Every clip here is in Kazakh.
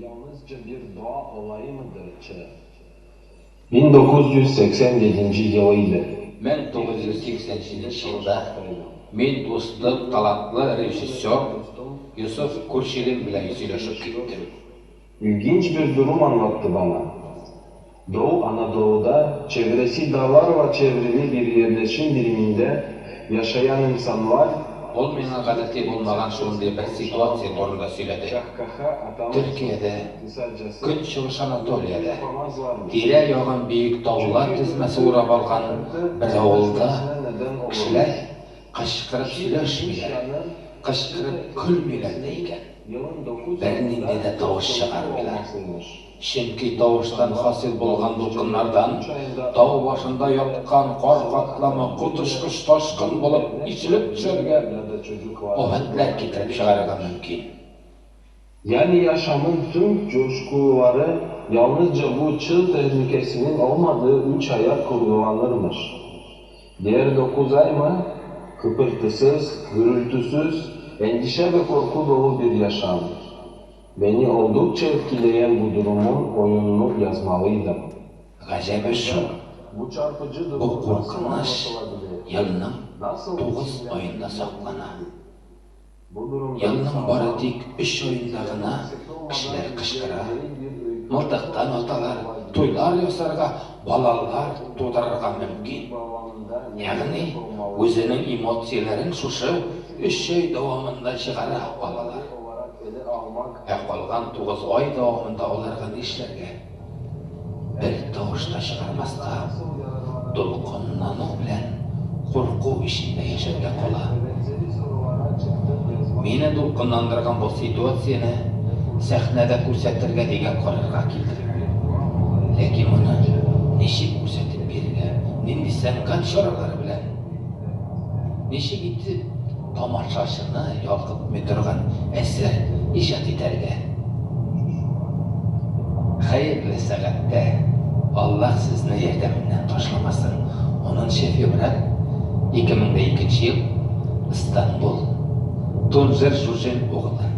Yalnızca bir doğa olayı mıdır ki? 1987 yılıydı. 1980 yılda men dostum talantlı rejissör Yusuf Kurşilin bilen yüzleşip gittim. İlginç bir durum anlattı bana. Doğu Anadolu'da çevresi dağlarla çevrili bir yerleşim biriminde yaşayan insanlar Ol menin gadati bulmagan şunday bir situasiya turunda söyledi. Türkiye'de, Künçüğüş Anatoliya'da, tire yağın büyük dağlar tizmesi uğrap algan bir avulda kişiler kışkırıp söyleşmiler, kışkırıp külmüler deyken, birinde de tavuş çıkarmılar. Çünkü tavuştan hasıl bolgan dolkınlardan, tağ başında yatkan kar katlama kutuşkuş taşkın bulup içilip çölge ovetler getirip çıkargan mümkün. Yani yaşamın tüm coşkuları yalnızca bu çığ tehlikesinin olmadığı 3 aya kurgulanırmış. Diğer 9 ay mı? Kıpırtısız, gürültüsüz, endişe ve korku dolu bir yaşam. Beni oldukça etkileyen bu durumun oyununu yazmalıydım. Gajabı şu, bu korkunç yılının 9 ayında saklana. Yılının baradik 3 ayındagına kişiler kışkıra, mıltıktan otalar, toylar yasarga, balalar tutarırga mümkün. Yani özünün emotsiyelerin şuşu 3 ay davamında çıkara balalar. Qalgan 9 ay davamında olarga işlerge bir tavuşta çıkarmasqa, dolqunlanı bilen korku işinde yaşarga qola. Meni dolqunlandırgan bu situasiyani sahnada ko'rsatirga degan qarorga keldim. Lekin uni nechik ko'rsatib berga, nendisam qanchalar bilan nechik etib tomoshabini yoqib meturgan asar ijod etarga. Hayırlı saatte Allah sizni yordamidan tashlamasin. 10 fevral 2002 yıl İstanbul Tuncer Jujin o'g'li.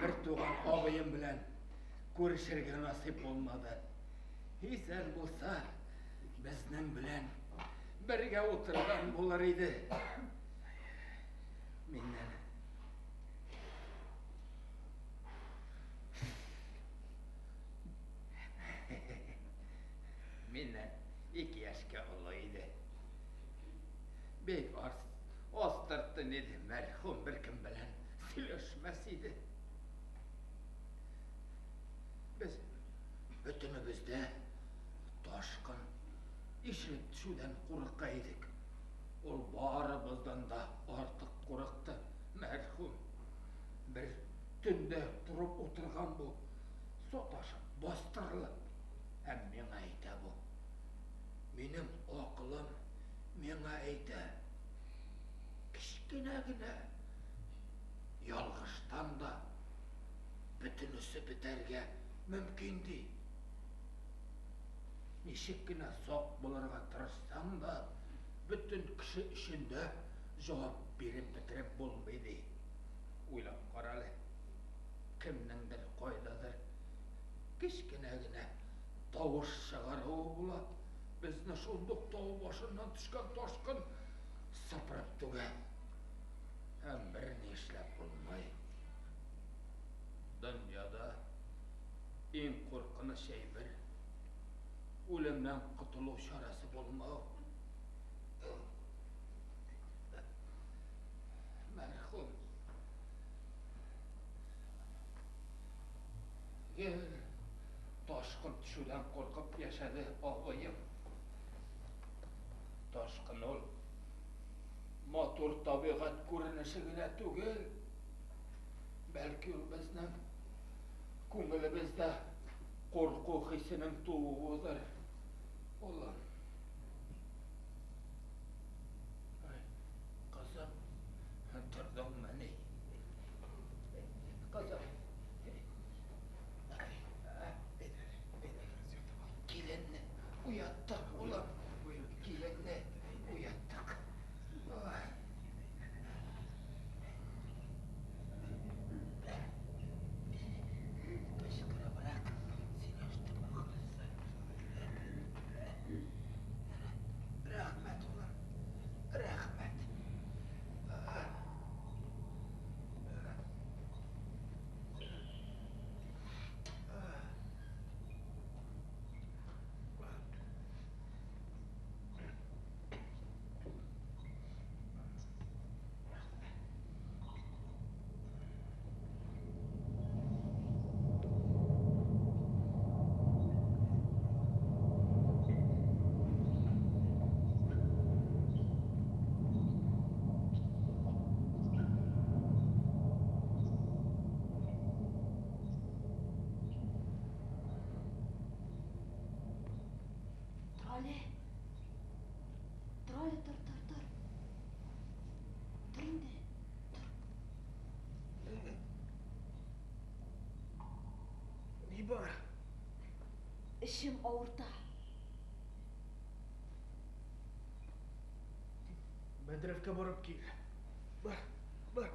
Bir tuğan ağabeyim bilen görüşürge nasip olmadı. Sen bulsa bizden bilen birge oturgan bolar idi. Menden 2 yaşka olaydı. Bek ostırttın idi merhum bir kim bilen sileşmez idi. Biz bütünümüzde taşkın işlet şudan kurukaydık. Ol barımızdan da artık kuruktu merhum. Bir tünde durup oturgan bu sotaşıp bastırılıp hem men ayta bu. Benim aklım men ayta kichkinagina yalg'ishdan da bütünüsü biterge mümkün değil. Nişikgina soq bularga tırışsam da bütün kişi işinde cevap berip bitirip bulmaydı. Uylap qaralı. Kimningdir qoydadır. Kichkinagina tovuş çıgarığı bulat. Bizni şunduk tağ başından düşken toşkın sıpırıp tuge. Hem birini işlep bulmay. Dünyada en korkunu şey bir, ölümden kutuluş şarası bulmağı. Merhum. Gel, toşkın düşüden korkup yaşadı ağabeyim. Toşkın ol, motor tabiat görünüşüne tugel. Belki ol bizden ko'nglimizda qo'rquv hissining tug'uidir. Ulan. Ay, qizim, turdingmi? Qizim. Kelinni uyattık ulan. Kelinni uyattık. Ay. Rahmet ulan, rahmet. Trole, dur. Dur indi, dur. Ne var? İşim ağırda. Bedrevke borib kel. Bar.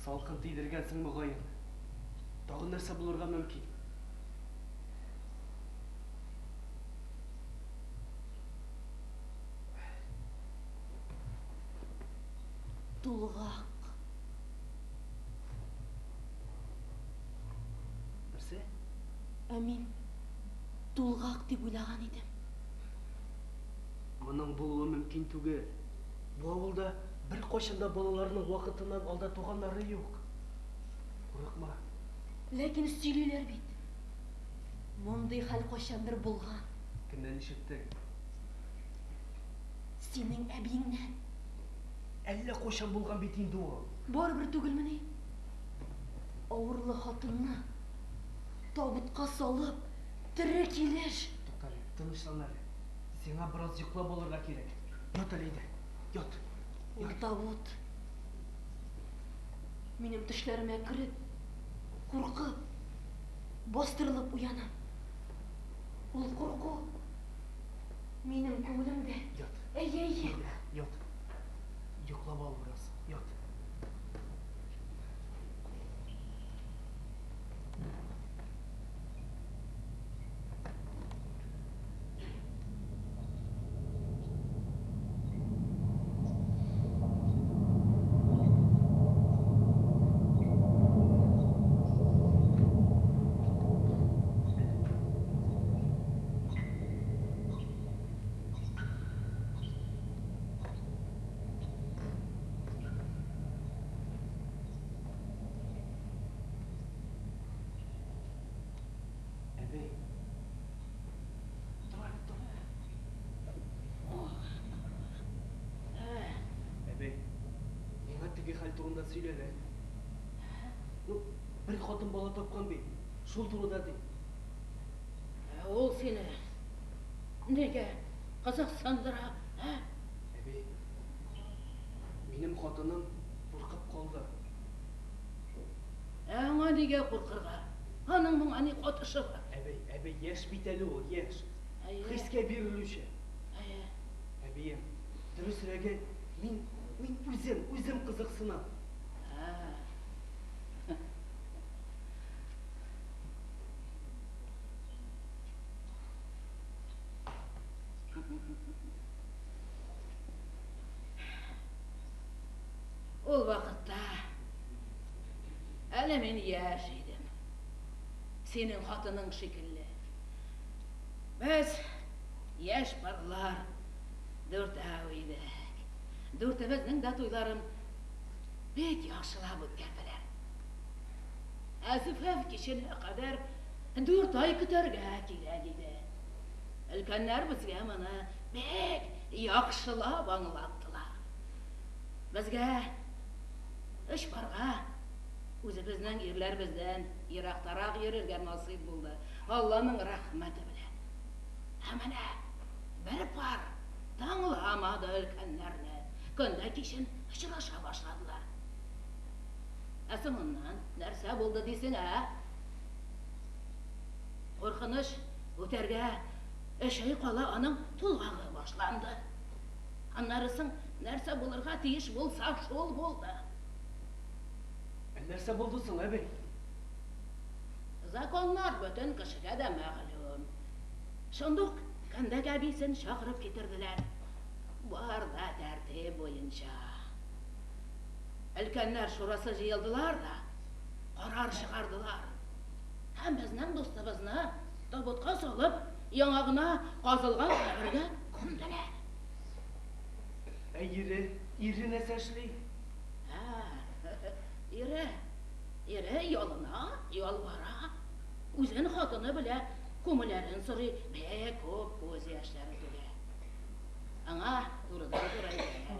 Салқын тидергенсің мұғайын. Тағы нәрсе булырга мөмкин. Тулғақ. Нәрсе? Мин тулғақ деп ойлаған едім. Мұның болуы мөмкин түгел. Бұл ауылда бір қошында балаларының уақытынан алда туғаннары жоқ. Қорықма. Ләкин сөйлейлер бит. Мұндай хәл қошандыр болған. Кімнен ишеттің? Сенің әбиіңнен. Әллә қошан болған бит инде ол. Бар бір түгелміне. Ауырлы хатынны табытқа салып, тірі келер. Тоқтар, тынычлан әле. Сеңа біраз йоклап алырга керек. Ят әле иде. Ят. Ул табут. Минем төшләремә кереп, куркып, бастырылып уянам. Ул курку минем күңелемдә. Ят. Әйе. Ят. Йоклап ал біраз. Ят. Әбей. Тұр. Әбей, миңа теге хәл турында сөйләле. Бір хатын бала тапқан бит. Шул турыда ди. Ул сине нигә кызыксындыра? Әбей, минем хатыным куркып калды. Аңа нигә куркырга? Аның моңа ни катышы бар? Әбей, яшь бит әле ул, яшь. Әйе. Хискә бирелүче. Әйе. Әбием, дөресрәге мин үзем кызыксынам. Ул вакытта әле мин яшь идем. Синең хатының шикелле. Без яшь барлар дүртәү идек. Дүртебезнең дә туйларын бик яхшылап үткәрделәр. Әзифәв киченә кадәр 4 ай көтәргә кирәк иде. Өлкәннәр безгә моны бик яхшылап аңлаттылар. Безгә эш барга, үзебезнең ирләр бездән ерактарак йөрергә насыйп булды. Алланың рәхмәте белән. Ә менә бер пар таңламады өлкәннәрне. Көндә кичен очраша башладылар. Ә соңыннан нәрсә булды дисең, ә? Куркыныч үтәргә эшей кала аның тулгагы башланды. Аннарысын нәрсә булырга тиеш булса шул булды. Нәрсә булды соң, әбей? Законнар бөтен кешегә дә мәгълүм. Шундук кәндәк әбисен чакырып китерделәр. Бар да тәртип буенча. Өлкәннәр шурасы җыелдылар да карар чыгардылар. Һәм безнең дустыбызны табутка салып, яңагына казылган кабергә күмделәр. Ире нәрсә эшли? Ире ялына, ялвара. Үзен хатыны белә күмеләрен сорый, бик күп күз яшьләре түгә. Аңа турыдан-туры әйтә.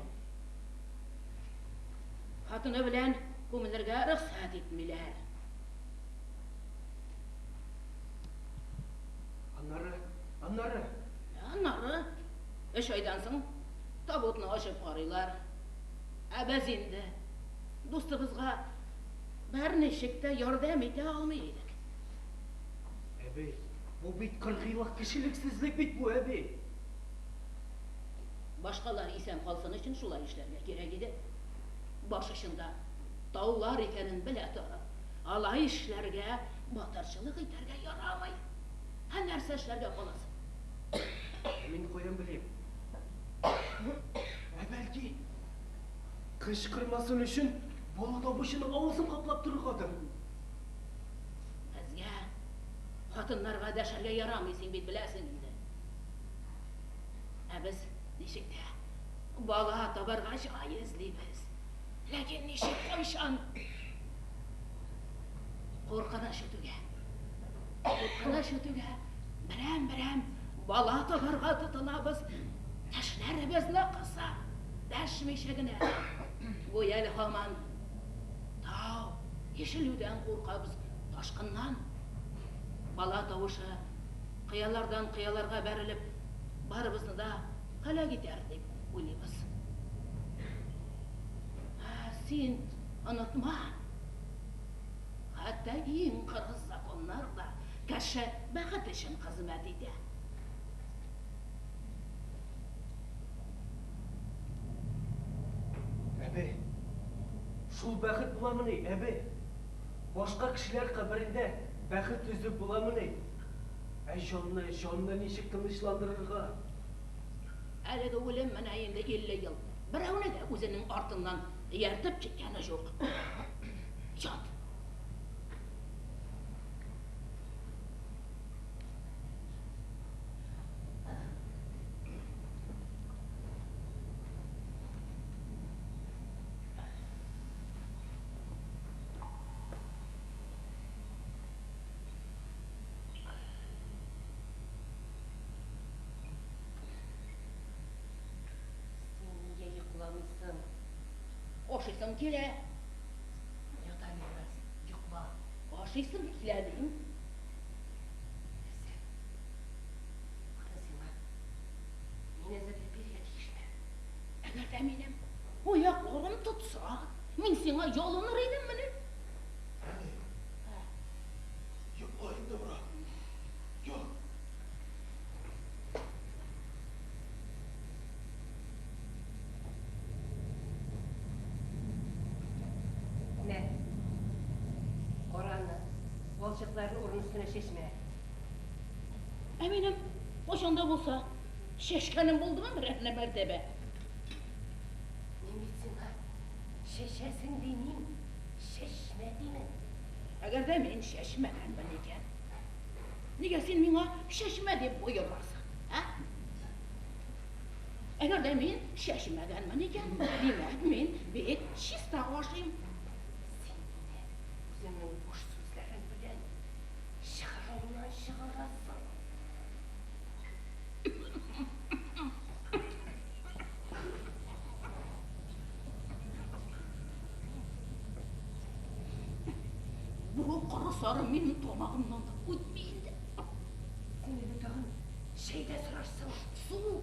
Хатыны белән күмелергә рөхсәт итмиләр. Аннары эш айдан соң табутны ачып карыйлар. Ә без инде дустыбызга берничек тә ярдәм итә алмый идек. Әбей, бу бит 40 еллык кешелексезлек бит бу, әбей. Башкалар исән калсын өчен шулай эшләргә кирәк иде. Баш очында таулар икәнен белә торып, алай эшләргә, батырчылык итәргә ярамый. Һәм нәрсә эшләргә каласың? Мин каян белем? Бәлки, кычкырмасын өчен бала табышының авызын каплап торыргадыр. Безгә хатыннарга дәшәргә ярамый, син бит беләсең инде. Ә без ничек тә бала табарга җай эзлибез. Ләкин ничек, кайчан? Куркыныч үтүгә. Куркыныч үтүгә. Берәм бала табарга тотынабыз. Тәшләребезне кыса. Дәшмичә генә. Бу ял һаман тау, ишелүдән куркабыз, ташкыннан. Бала тавышы кыялардан кыяларга бәрелеп, барыбызны да һәлак итәр дип уйлыйбыз. Син онытма. Хәтта иң кыргыз законнар да кеше бәхет өчен хезмәт итә. Әбе, шул бәхет буламыни, әбе? Башка кешеләр каберендә бәхет үзеп буламыни? Җанны ничек тынычландырырга? Әлеге үлем менә инде 50 ел. Берәүне дә үзенең артыннан ияртеп киткәне юк. Ят. Ашыйсың килә. Ята biraz, йокла. Ашыйсың килә дим. Кырысыңа. Мин әзерләп биргән ишмә. Әгәр дә минем аякларым тотса, мин сиңа ялыныр идем менә. Йокла инде, брат. Йок. Ne? Oranla. Balçıklarını orun üstüne şişme. Әминем, ошонда булса, шешкәнем булдымы берәрне мәртәбә? Мин бит сиңа шешәсең димим, шешмә димен. Әгәр дә мин шешмәгәнмен икән, нигә син миңа шешмә дип боерасың, ә? Әгәр дә мин шешмәгәнмен икән, димәк мин бик чиста ашыйм. Үзеңнең буш сүзләрең белән шыгырыңнан чыгарасың. Бу кара сары минем тамагымнан да үтми инде. Син инде тагын şeyдә сорарсың. Су.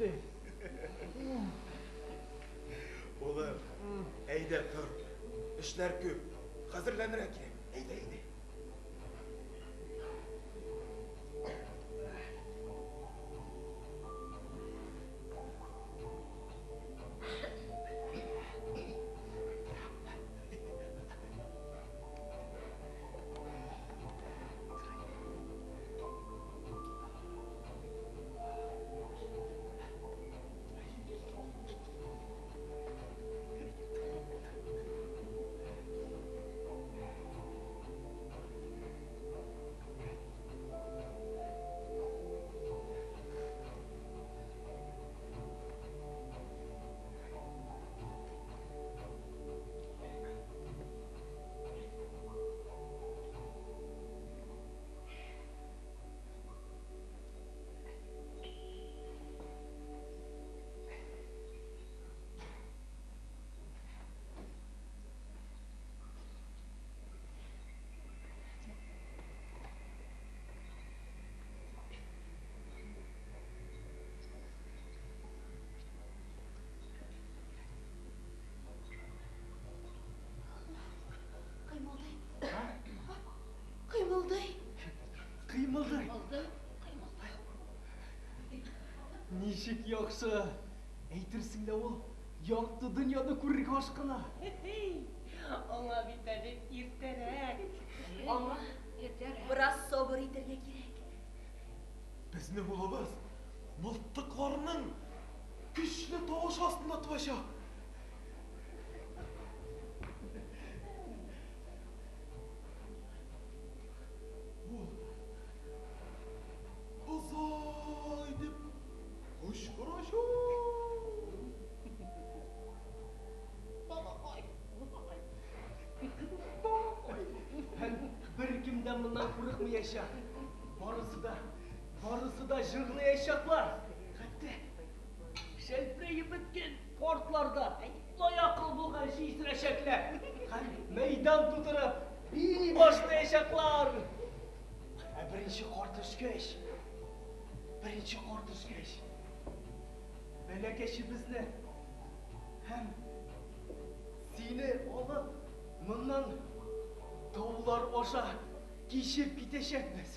кетті. Улым, әйдә тор. Эшләр күп. Хәзерләнергә кирәк. Әйдә. Кыймылдый. Қимылдай. Кыймылды. Нишек яқшы. Әйтерсің дә ул яқты дөньяны күрергә ашкына. Аңа бит әле иртәрәк. Аңа бераз сабыр итәргә кирәк. Безнең улыбыз мылтыкларның көчле тавыш астында туачак. Ул озай дип кычкырачак. Һәм беркем дә моннан курыкмаячак. Барысы да җырлаячаклар. Хәтта шәлпрәеп беткән портларда лаякыл булган җисерәчәкләр. Һәм мәйдан тутырып бии башлаячаклар. Беренче карт төшкәч, бәләкәчебезне һәм сине алып моннан таулар аша кичеп китәчәкбез.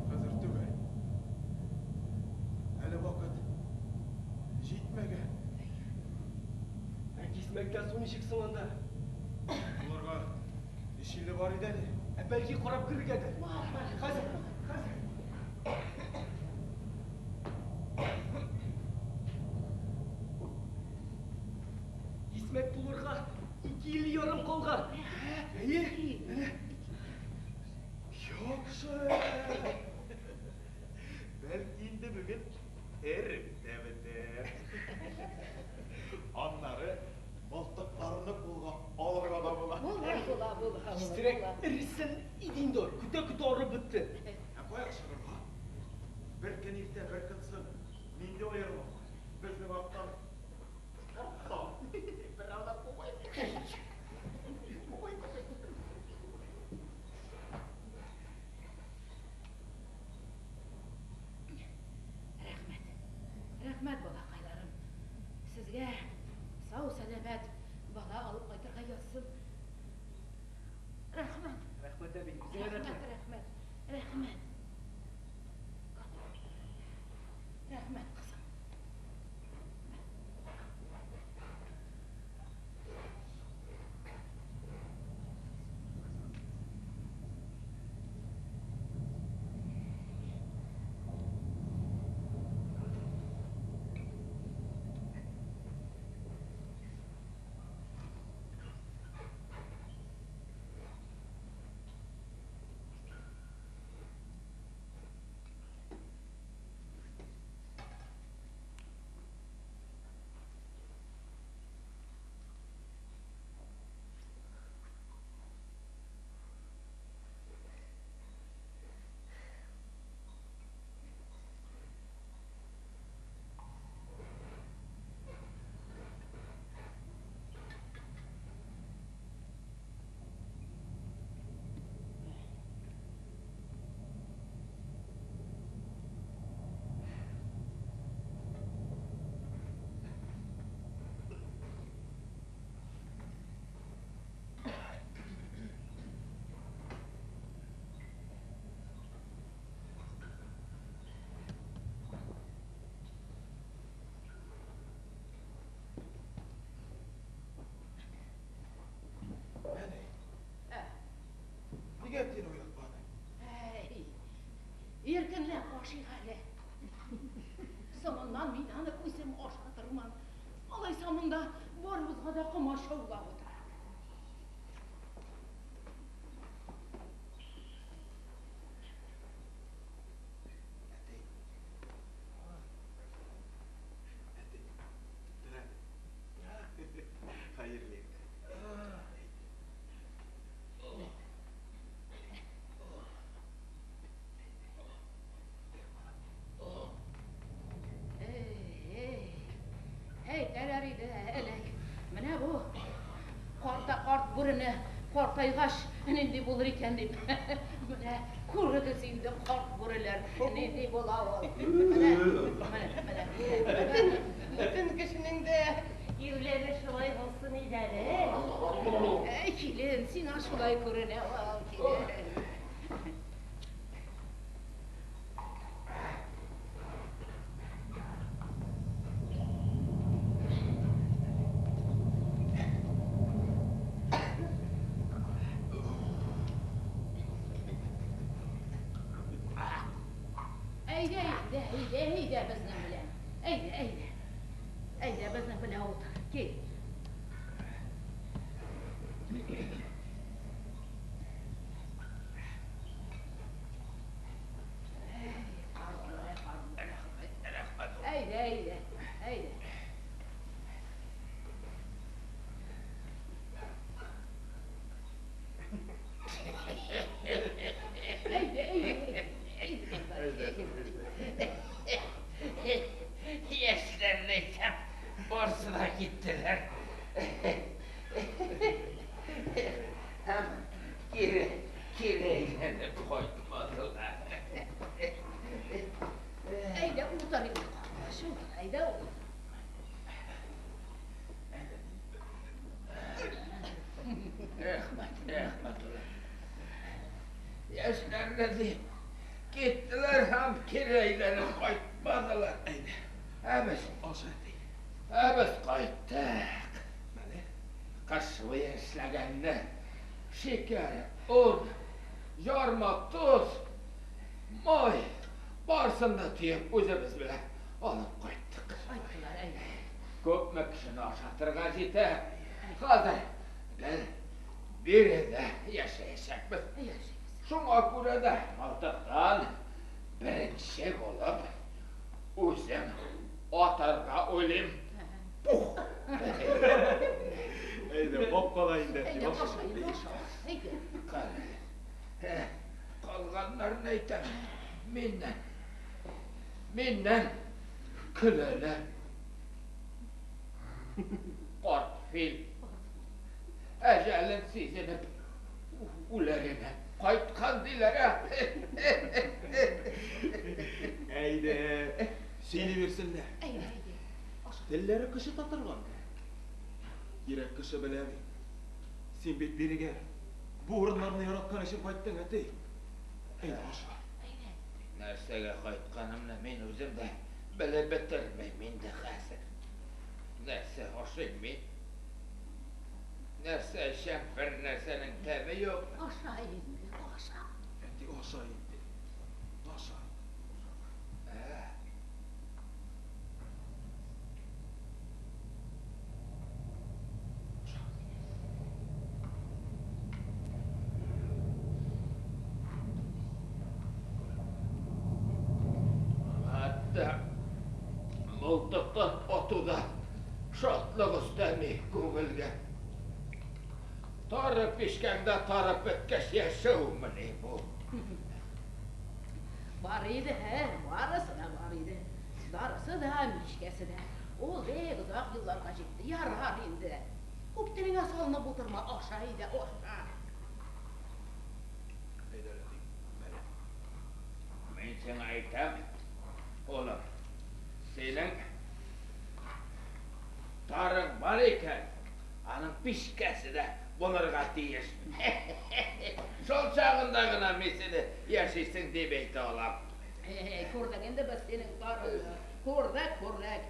Хәзер түгел. Әле вакыт җитмәгән. Кисмәктән соң ничек соң анда? Буларга ишеле бар иде әле. Бәлки карап кергәдер. Хәзер. Исмәк булырга 2 ел ярым калган. Әйе. Яхшы. Бәлки инде бүген эреп тә бетер. Аннары мылтыкларны кулга алырга да була. Истерек ирсен идиндор. Көтә арып бетте. Каяк чыгарга? Бер көн иртә, бер көн соң. Минде аерма. Безнең аттан. Бер анда куй. Рәхмәт балакайларым. Сезгә сау сәламәт бала алып кайтырга язсын. Рәхмәт. Рәхмәт әби, безгә Рәхмәт. Рәхмәт кызым. Ondan мен аны көсем ашатырман. Алайса мұнда барыбызға да қымаша улап отыр. Hayırlı. Әйтәләр иде элек. Менә бу карт бүрене картайгач нинди булыр икән дип. Менә күрегез инде карт бүреләр нинди була ул. Менә. Бөтен кешенең дә ирләре шулай булсын иде әле. Килен, сиңа шулай күренә ул, килен. Әйдә безнең белән. Әйдә безнең белән утыр. Кил. Әйдә. Yaşlarlıysam borsuna gittiler. Hem kireylenip koymadılar. Әйдә утыр инде кардашым. Әйдә утыр. Rahmet. Yaşlarlı gittiler hem kireylenip koymadılar. Biz qaytdık. Qışvı esləgəndə şeker, un, yarma, tuz, may, barsını tüyüb özümüz bilə alıp qaytdık. Aytdılar, əйдә. Köpmə kişini aşatırğa jetə. Hazır gel bir evdə yaşayacaqmız. Şuna görə də artıqdan birinci olub özüm atarğa ölüm. Eyde bok kalayın de. Әйдә башlayın. Әйдә. Qalğanlar neytəm? Menden külölə. Qartfil. Əcəlin sizinib ulərinə qaytqan dilərə. Eyde seni versinler. Әйдә. Dilleri kışı tatırgan. Yürek kışı bilevi. Sen bit biriger. Bu orunlarını yaratkan için qayttın eti. Eyde aşağı. Нәрсәгә кайтканымны мин үзем дә белеп бетермим инде хәзер. Нәрсә ашыйм мин? Нәрсә эчәм, бер нәрсәнең тәме юк. Aşağı indi, aşağı. Eti aşağı indi. Aşağı. Hatta mıltıqdan otuda şatlıq istəmi көңілгә. Tarıp işkəndə tarıp ötkəş yaşaumını bu. Var idi, barısı da var idi. Darısı da, mişkəsi də. O bek uzaq yıllarga жетті, yarar indi. Көптеріңə salınıb oturma, aşağı idi, aşağı. Мен сен айтам, oğlum, senin tarın var iken, anın pişkesi de bulurga deyir. Sol çağındagına mesele yaşaysın demekte olam. Ko'rdik endi biz sening darыңni. Ko'rdik.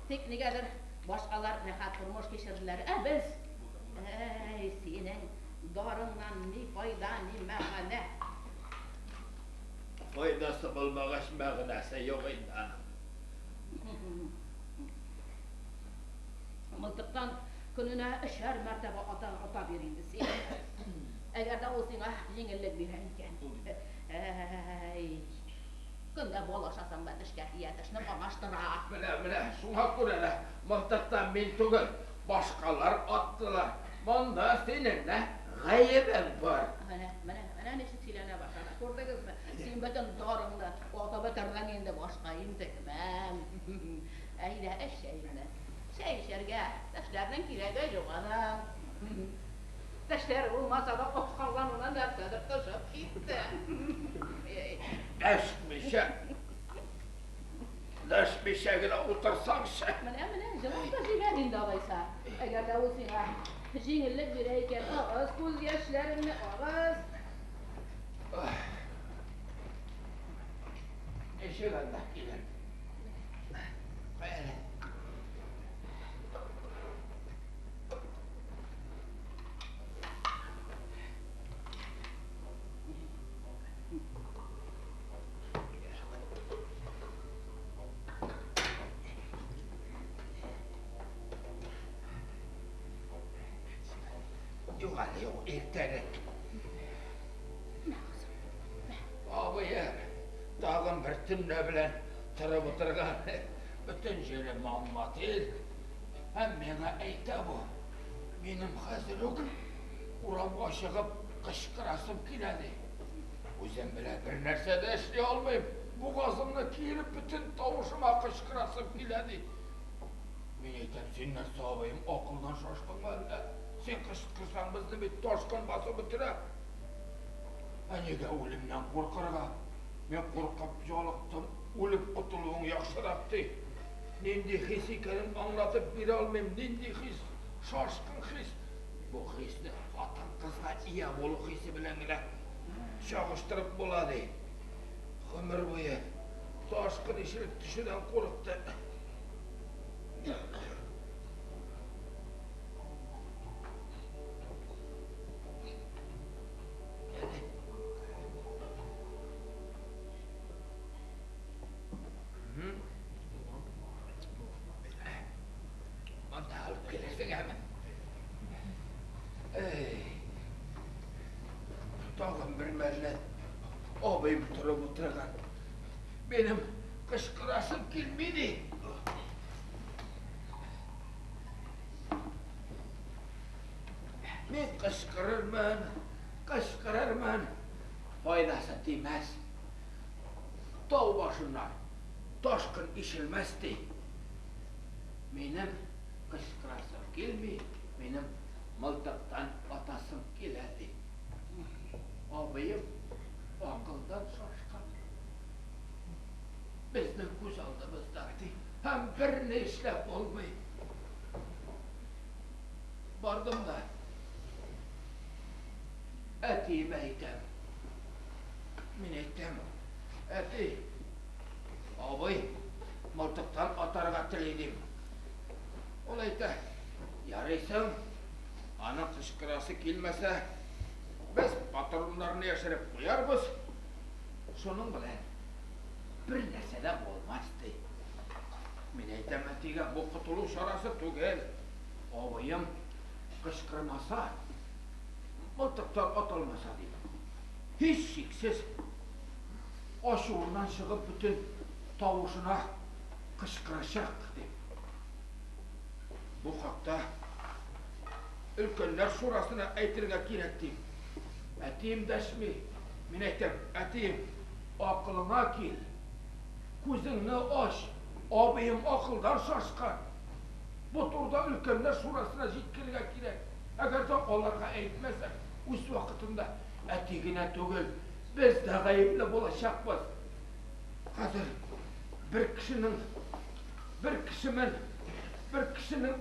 Tek negadir boshqalar rahat turmush kechirdilar. Biz sening darыңdan ne foyda, ne ma'na. Faydası bulmağaç mağnası yok indi anam. Мылтықтан күніне 3-шәр мәртәбә ата бер инде син. Әгәр дә ул сиңа җиңеллек бирә икән. Көнлә бал ашасаң да тешкә тия, тешне камаштыра. Менә, шуңа күрә дә мылтыктан мин түгел, башкалар аттылар. Монда синең дә гаебең бар. Менә ничек сөйләнә башлады. Күрдегезме? Син бөтен дарыңны ата бетердең инде башка интекмәм. Әйдә эшәйне. Чәй эчәргә тешләрнең кирәге юк аның. Тешләр булмаса да капкалганнан нәрсәдер тышып китте. Дәшмичә генә утырсаңчы. Менә, җавап та җибәр инде алайса. Әгәр дә ул сиңа җиңеллек бирә икән, агыз күз яшьләремне агыз. Ишек анда килер. Кая? Yok, ertəlik. Abiyəm, dağın bir tümlə bilən tırıb oturğan bütün jeri məlumat el. Həm mənə eytə bu. Benim hazırlık uramğa шығып qışqırasım kilədi. Özüm belə bir нәрsə də işləyə olmayım. Boğazımla kiyirip bütün tavuşuma qışqırasım kilədi. Men eytəm, sen нәрsə abiyəm, akıldan şaşqın məndə. Sen qışqırsan bizni bir toşqın basıb bitirə. Nega o'limdan qo'rqarga? Men qo'rqib joliqdim. O'lib qutuluğun yaxshiraqdi. Nindi his ekanini anglatib bera olmayman. Nindi his, shoshqin his. Bu hisni xotin qizga iya bo'lish hisi bilangina chog'ishtirib bo'ladi. Umr bo'yi toshqin ishilib tushidan qo'rqdi. Tağım bir məllet abim durub oturğan. Benim qışqırasım gelmedi. Men qışqırırman. Faydası demez. Dağ başından toshqin ishilmasdi. Menim qışqırasım gelmey, menim miltiqdan atasım keladi. Abim aqldan shoshqin. Bizning ko'z oldimizdagi ham bir ne ishlab bo'lmay. Bordim da atiyim aytam. Men aytam, ati, abi, miltiqdan atarga tilaydim. Ol ayta, yaraysan, ana qışqırası kelmasa, biz patronlarni yashirib qo'yarmiz. Shuning bilan bir narsada bo'lmasdi. Men aytam, atiga bu qutuluv chorasi tugul. Abim qışqırmasa, miltiqdan atalmasa deydi. Hiç şeksiz aşuğundan çıkıp bütün tavuşuna qışqıracaq deyib. Bu haqda Ülkünlər Şurasına aytırga kerak deyib. Atiyim dəşmi, men aytam, atiyim, aqlına kel, ko'zingni och, abim aqldan shoshqan. Bu turda Ülkünlər Şurasına jetkirga kerak. Agar da onlarga aytmasak, o'z vaqtida atigina tugul, biz de g'ayibli bo'lashaqmiz. Hozir bir kishining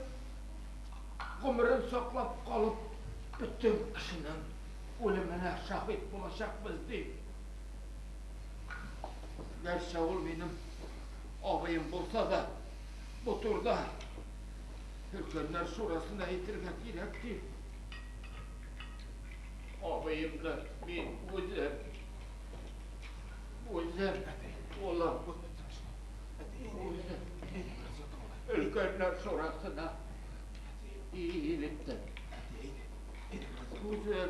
umrini saqlab qolib, bütün kishining o'limine shahid bo'lashaqmiz deyib. Garchi ul menim abim bo'lsa da, bu turda Ülkünlər Şurasına aytırga kerak deyib. Abimle men o'zim, olam, o'zim. Ülkenler sonrasına iyiliktir. Güzel.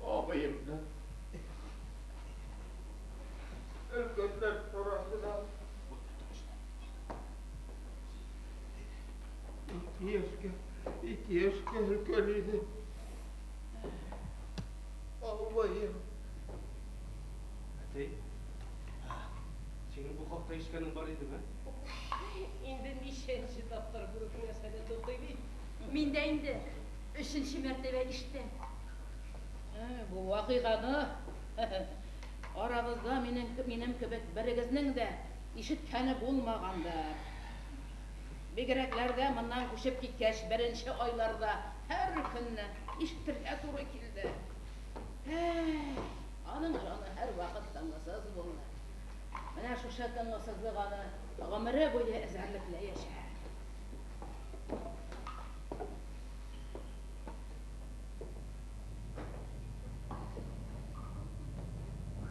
Ağabeyim de. Ülkenler sonrasına iki yaşka ülkeliydi. Ağabeyim. Atay. Senin bu hakta işkenin var idi mi? Endi nishenchi daftar guruh mesele to'xtaylik. Menda endi 3-martaba ishda. Bu vaqiqani aramizda mening kebek birigizning de eshitgani bo'lmagandir. Begiraklarda bundan ko'chib ketgach birinchi oylarda har kunni eshittirga to'g'ri keldi. Aning joni har vaqt tanlasaz bo'ldi. Mana shu tanlasazligini umri bo'yi azarlikla yashar.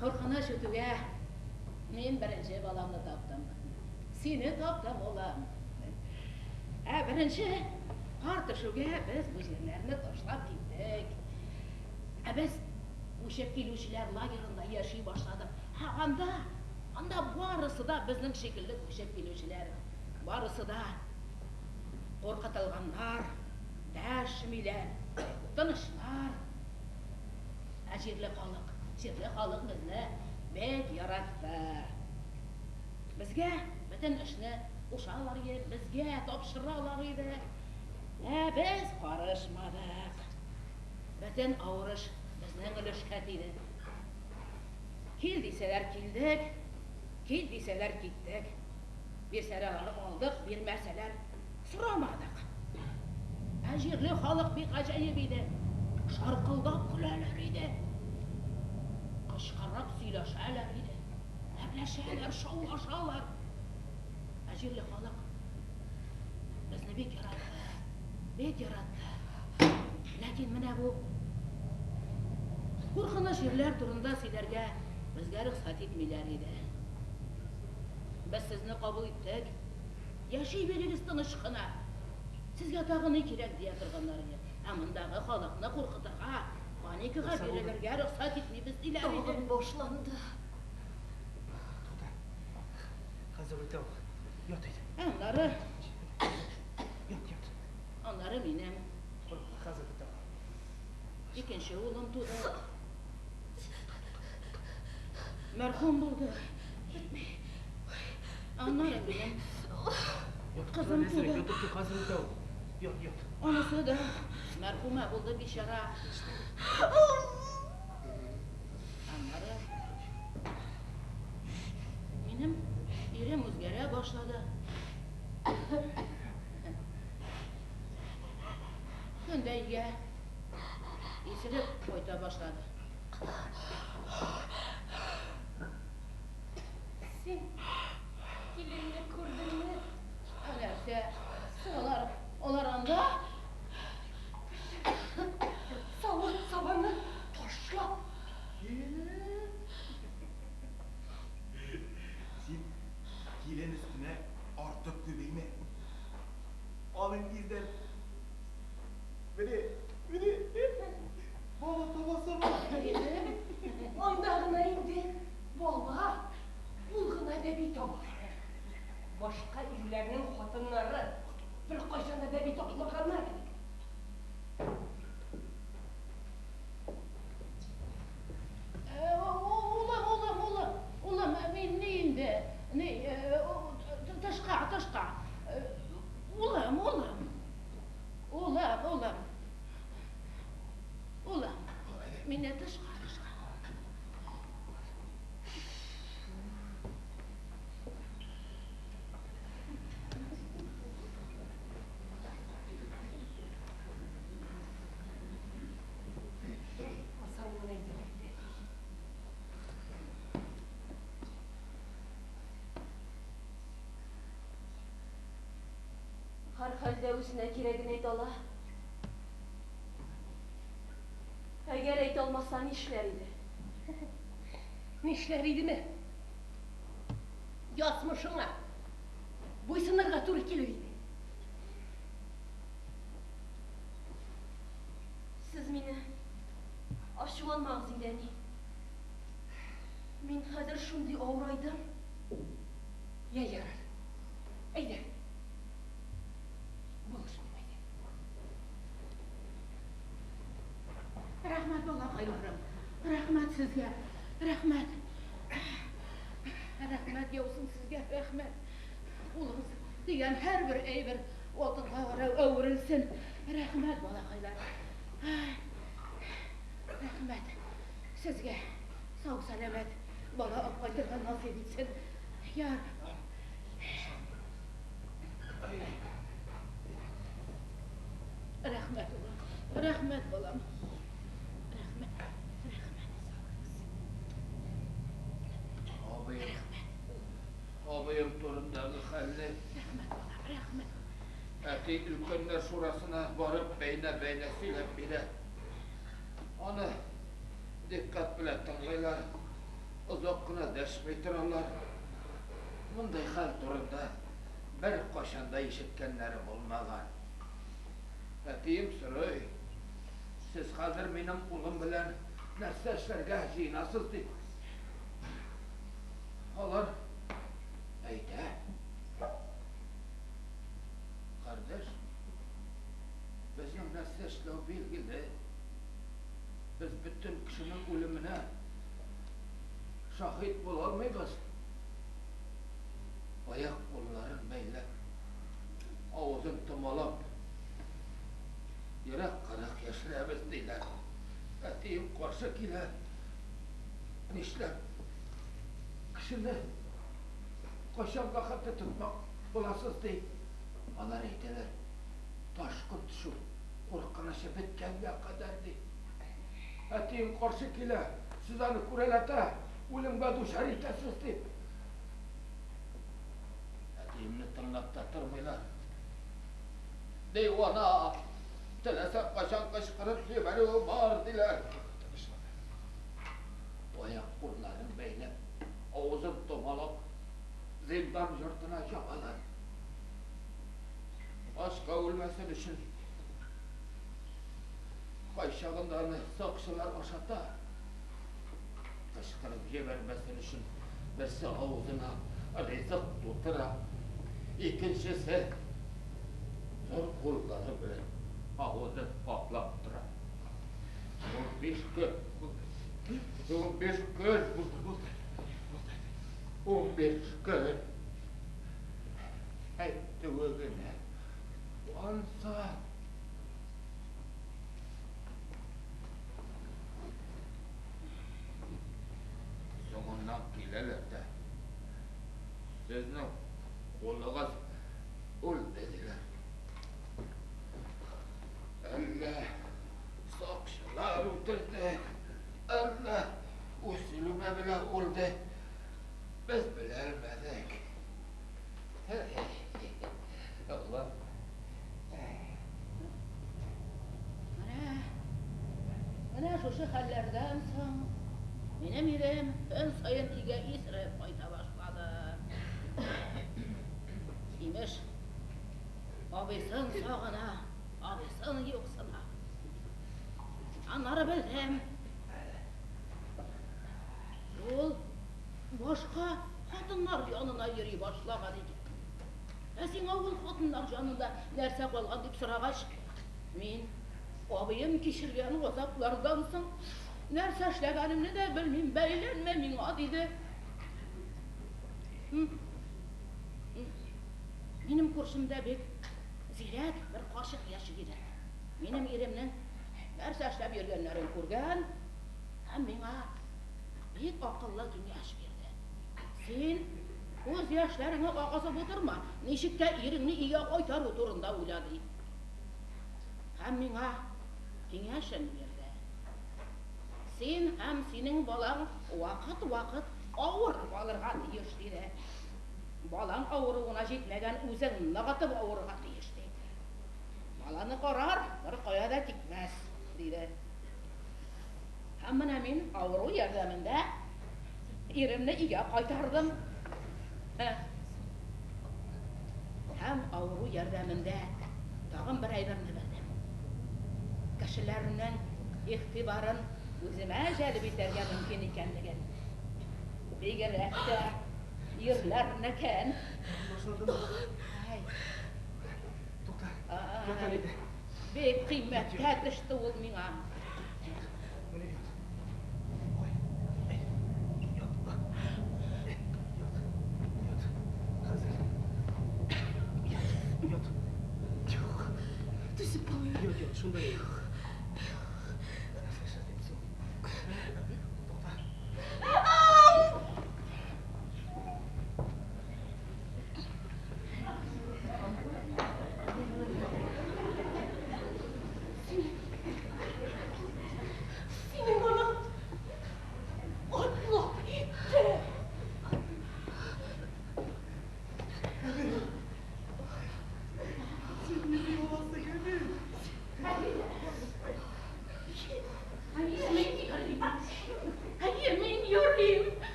Qo'rqinish o'tiga men birinchi bolamni topdim. Seni topdim o'g'lim. Birinchi qartishuvga biz bu yerlarni tashlab ketdik. Biz o'sha keluvchilar lagerida yashay boshladik. Anda barisi da bizning shekilli o'sha keluvchilar. Barisi da qo'rqitilganlar, dashmilar, tinishlar. Ajirli xalq bizni bek yaratdi. Bizga butun ishni o'shalar bizga topshirarlar edi. Biz qarashmadik. Butun avrish bizning ulushga tegdi. Kel desalar keldik, ket desalar ketdik. Bersalar oldik, bermasalar so'ramadik. Ajirli xalq bek ajoyib edi. Sharqildab kulalar edi. Qashqarab siylashalar edi. Lablashalar, shovlashalar. Ajirli xalq bizni bek yaratdi. Lekin mana bu qo'rqinish yerlar turida sizlarga bizga ruxsat etmaylar edi. Biz sizni qabul etdik. Yashay beririz tinchgina. Sizga tag'in kerak deya turganlaringiz. Amundagi xalqni qo'rqitga, panikaga berilirga ruxsat etmaymiz deylar edi. Tog'im boshlandi. To'xta. Hozir o'tav. Yot edi. Anlari Yot. Anlari mening Hozir o'tav. ikkinchi o'g'lim tug'di. Marhum bo'ldi. Anlari mening qizim tug'di. Yotib hozir o'tav. Yot. Onasi da marhuma bo'ldi beshara. Anlari mening erim o'zgara boshladi. Kundayga esirib qo'yta boshladi. Sen kelinni ko'rdingmi? Anarsa ular anda Savanni tashlab. Sen kelin üstüne ortiq ko'payma. Olingizdan biri bola topasana. Ondag'ina endi bola ulg'ina deb aytaman. Boshqa uylarning xotinlari bir qachon deb aytolmaganlar. Ulam, men endi tashqa. Ulam, meni tashqa. Har holda o'zine kerakini aytola. Agar aytolmasdan ishlar edi. Nishlar edimi? ясмышыңа буйсынырға туры келеді. Сіз мені ашуланмаңыз инде, әне. Мен қазір шундай ауырайдым. Я ярар. Әйдә. Булышын әйдә. Рахмат балақайларым. Рахмат сезгә. Рахмат. Рахмат яусын сезгә. Рахмат. Улыңыз дигән һәрбер әйбер алтынға карау әверелсен. Рахмат балақайлар. Рахмат. Сезгә сау сәламәт бала алып кайтырга насыйп итсен. Я Рахмат улым. Рахмат балам. Рахмат. Абыйым турындагы хәлне Рахмат. әти өлкәннәр шурасына барып бәйнә сөйләп бирә. Аны диккәт белән тыңлыйлар. Озак кына дәшмәй торалар. Мондай хәл турында бер кашанда ишеткәннәре булмаган. Әтием сорый, сез хәзер минем улым белән нәрсә эшләргә җыенасыз дип. Алар әйтә. Кардәш, безнең нәрсә эшләү билгеле. Без бөтен кешенең үлеменә шаһит була алмыйбыз. Аяк кулларын бәйләп, авызын томалап, йөрәк 40 яшьләбез диләр. Әтием каршы килә. Нишләп? Кешене кайчан вакытта тотмак буласыз ди. Алар әйтәләр, ташкын төшү куркынышы беткәнгә кадәр ди. Әтием каршы килә. Сез аны күрәләтә, үлемгә дучар итәсез дип. Әтиемне тыңлап та тормыйлар. Дейвана, теләсә кайчан кычкырып җибәрү бар диләр. Аяк кулларын бәйләп, авызын томалап, зиндан йортына ябалар. Башка үлмәсен өчен кайчагында аны сакчылар ашата. Кычкырып җибәрмәсен өчен берсе авызына ризык тутыра, икенчесе зур куллары белән авызын каплап тора. 15 көн. 15 көн. Әйтүе генә. Анса соңыннан киләләр дә. Сезнең улыгыз үлде диләр. Әллә сакчылар үтерде, әллә үсүлүмә белән үлде. Без беләлмәдек. Allah. Менә шушы хәлләрдән соң минем ирем өн сайын өйгә исереп кайта башлады. Имеш, абыйсын сагына, абыйсын юксына. Аннары белдем. Ул башка хатыннар янына йөри башлаган иде. Син авыл хатыннар янында нәрсә калган дип сорагач, мин абыем кичергән газаплардан соң нәрсә эшләгәнемне дә белмим, бәйләнмә миңа диде. Минем күршемдә бик зирәк бер кашык яши иде. Минем иремнең нәрсә эшләп йөргәннәрен күргән һәм миңа бик акыллы киңәш бирде. Син күз яшьләреңне агызып утырма, ничек тә иреңне өйгә кайтару турында уйла ди. Һәм миңа киңәшен бирде. Син һәм синең балаң вакыт авырып алырга тиеш диде. Балаң авыруына җитмәгән үзең ныгытып авырырга тиеш ди. Баланы карар, бер кая да тикмәс диде. Һәм менә мин авыру ярдәмендә иремне өйгә кайтардым. Һәм авыру ярдәмендә тагын бер әйберне белдем. Кешеләрнең игътибарын үземә җәлеп итәргә мөмкин икәнлеген. Бигрәк тә ирләрнекен. Ай. Бик кыйммәткә төште ул миңа.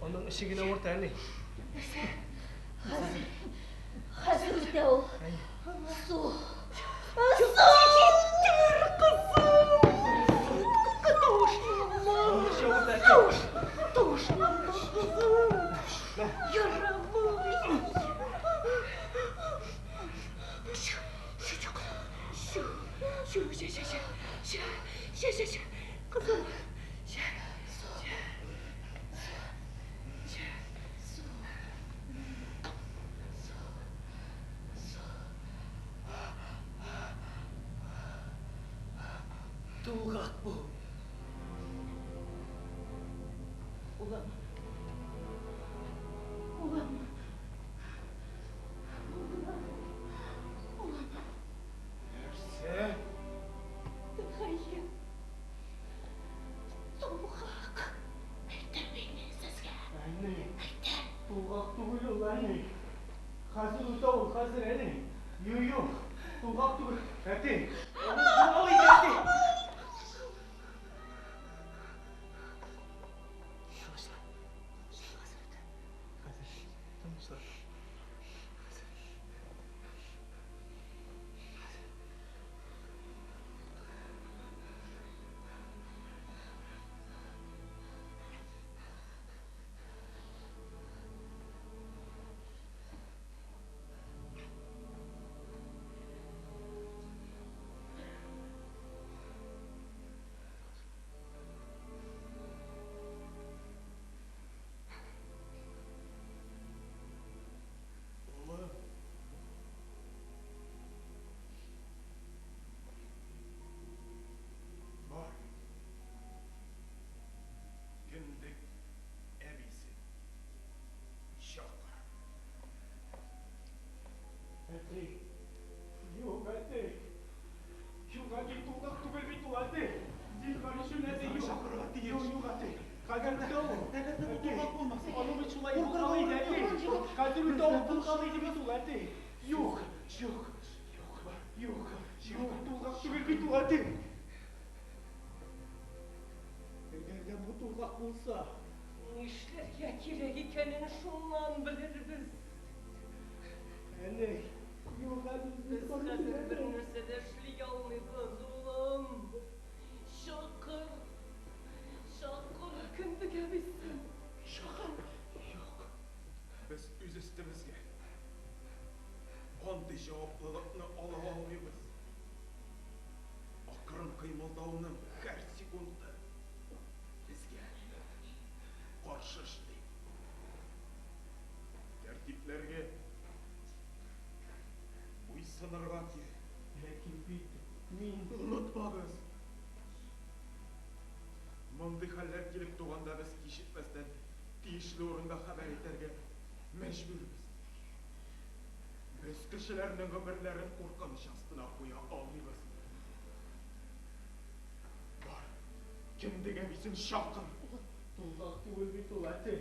Onun ışığına orta ne? Hazır öte ol. Su. Tuğak bu. Ulan. Ulan. Нәрсе? Hayır. Tuğak. Aytır beni sizge. Anne. Tuğak tuğulu anne. Hazır utağı hazır anne. Yok. Tuğak tuğulu. Hadi. Onu hadi. Bulsa, İşlerge kirek ikenin şundan biliriz. anne, yok hadi Biz hazır bir нәрсе дәшли алмыйбыз, улым. Шакыр кіндіге бисін. Шакыр. Yok. Biz üz üstümüzge. Қандай жауаплылықны ала алмаймыз. Ақырын қимылдауының әр секунды бізге қаршы дейді. Аңлаңыз. Мондый хәлләр килеп туганда без кичекмәстән тиешле урынга хәбәр итәргә мәҗбүрбез. Без кешеләрнең гомерләрен куркыныч астына куя алмыйбыз. Бар, кемдегә бисен чакыр. Туллак түгел бит ул, әтей.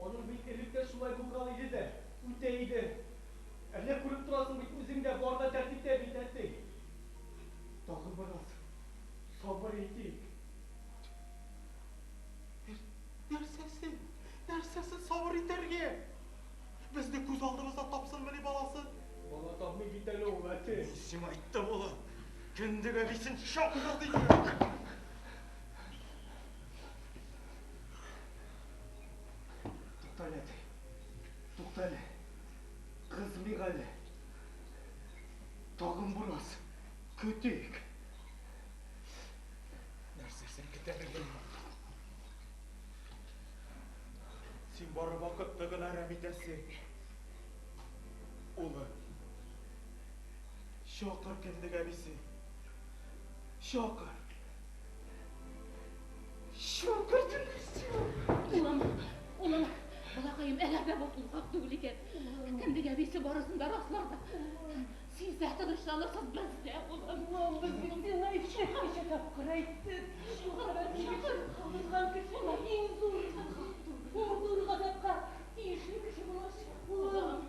Аның бит электә шулай булган иде дә, үтә иде. Әллә күреп торасың бит үзеңдә бар да тәртиптә бит, әтей. Тагын бераз сабыр итик. Нәрсәсе сабыр итәргә? Безне күз алдыбызда тапсын мени баласы. Бала тапмый бит әле ул, әтей. Сиңа әйттем улым. Кемдегә бисен чакыр дидем. Туктале, әтей. Туктале. Кызмыйк әле. Тагын бераз көтик. Нәрсәсен көтәлегем? Син бары вакытны гына әрәм итәсең. Улы, чакыр кемдегә бисен. Чакыр. Чакыр диләр. Улым, балакайым әлбә бу тулгак түгел икән. Кемдегә бисе барысын да раслар да. Син дә тырышланырсыз бездә, улым. Biz gittin ayşe tapkır ayttın. Şu kadar kızgan kişi en zor. Vurduğun kadar tiyişli kişi bulaşır. Улым.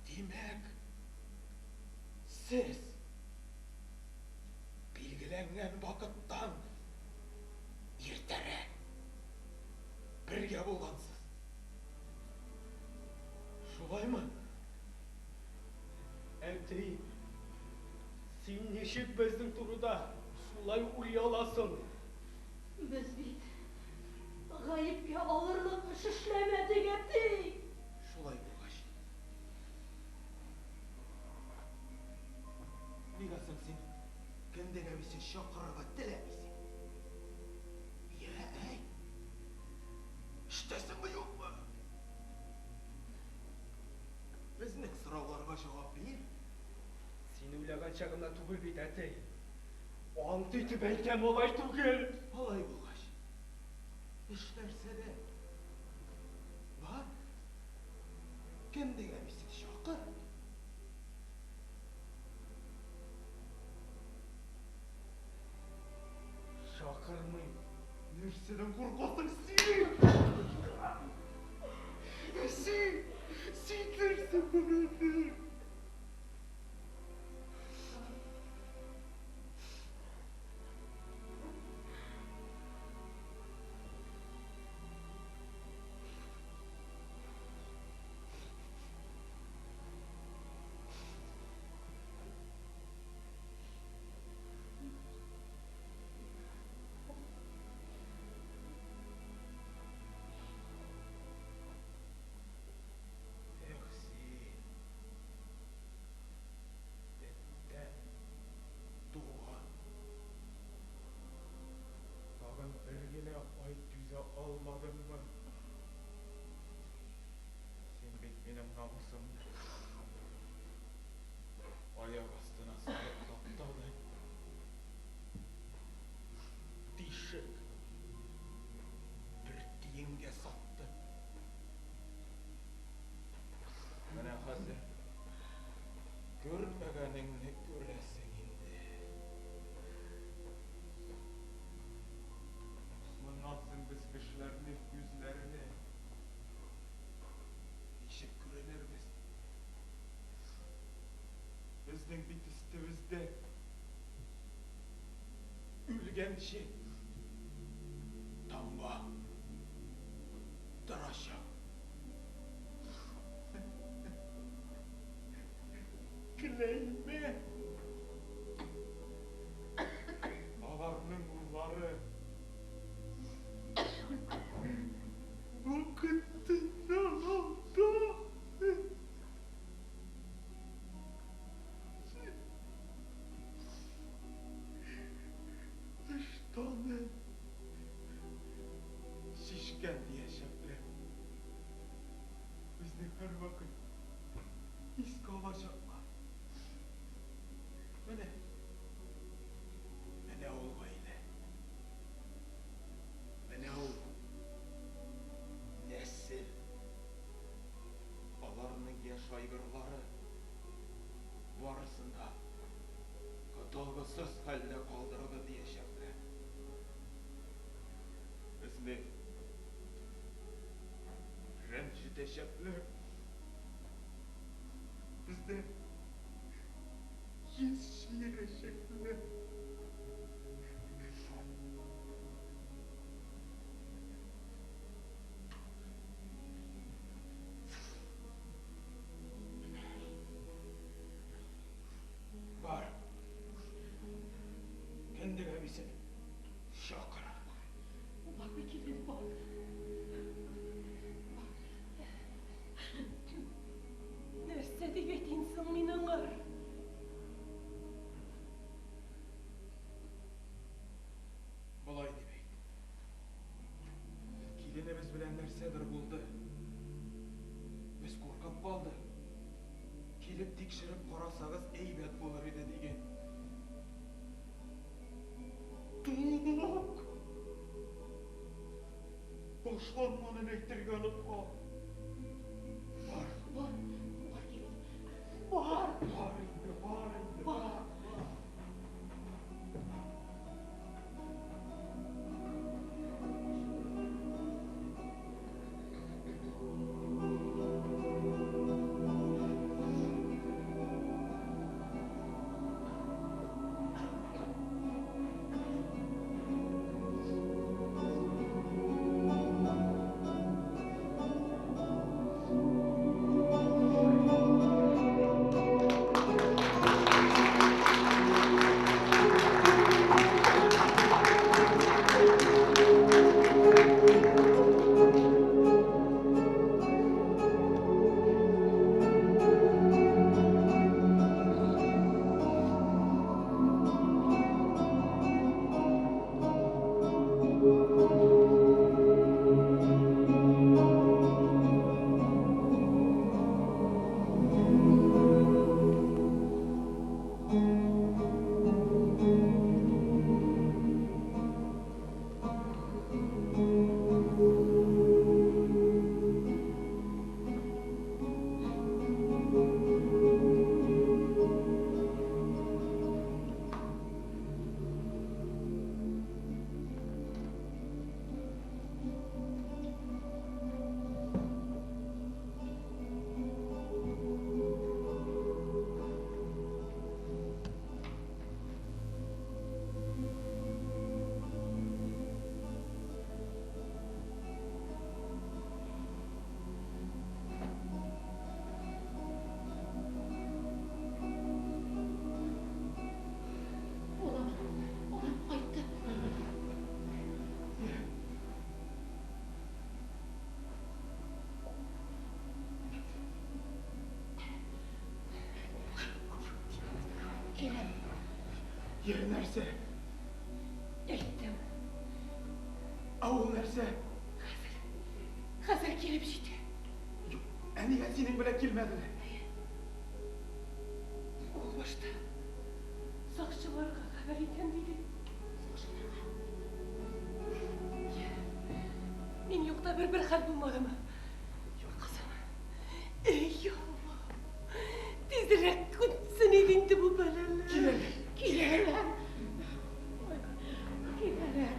Димәк, сез билгеләнгән вакыттан иртәрәк бергә булгансыз. Шулаймы? Әтей, син ничек безнең турыда шулай уйлый аласың? Без бит гаепкә алырлык эш эшләмәдек, әтей. Шулай булгач. Нигә соң син кемдегә бисен чакырырга теләмисең? Я, әй. Эштәсеңме юкмы? Безнең сорауларга җавап бир. Син уйлаганча гына түгел бит, әтей. Ант итеп әйтәм, алай түгел. Алай булгач. Эш нәрсәдә? Бар. Кемдегә бисен чакыр. Чакырмыйм. Нәрсәдән куркасың син? Син нәрсә күрәсең? Olmadın mı? Sen benim namusum. Ayak astına sarıp kaptadın. Dişik. Bir diyenge sattı. Bana hazır. Görmegenini göresin indi. Bundan biz kişilerini, yüzlerini nişip görenirmiz. Bizden bit üstümüzde ülgen şey tamba daraşa Kleyme Alarının ulları vakıtından oldu. Dıştanı şişken diye Ашықма. Міне ол ғайлы. Міне ол нәсіл. Аларының яш айғырлары барысында қытылғысыз хәлді қалдырды дейшімді. Бізді рәнжітешеклер. Бізді ес шиірешеклер. Бар. Кендігі бісін шақыр. Бар келін бар. Нәрсе деп етінсің менің ар? Бұлай демек. Келініміз білен нәрседір болды. Біз қорқып қалды. Келіп текшіріп қарасағыз әйбет болар еді деген. Тұлық! Башланманы әйттерге ұнытма. Бар. Бар келін. Бар. Бар енді, бар енді, бар. Yer нәрсе? Әйттім. Ауыл нәрсе? Қазір келіп жете. Әнеге сенің біле келмеді. Ол башта сақшыларға хабар етем дейді. Мен жоқта бір хал болмады ма? Қызым. Ей Allah. Tezirek kutsun edindi bu belalar. Gidelim. Gidelim. Gidelim.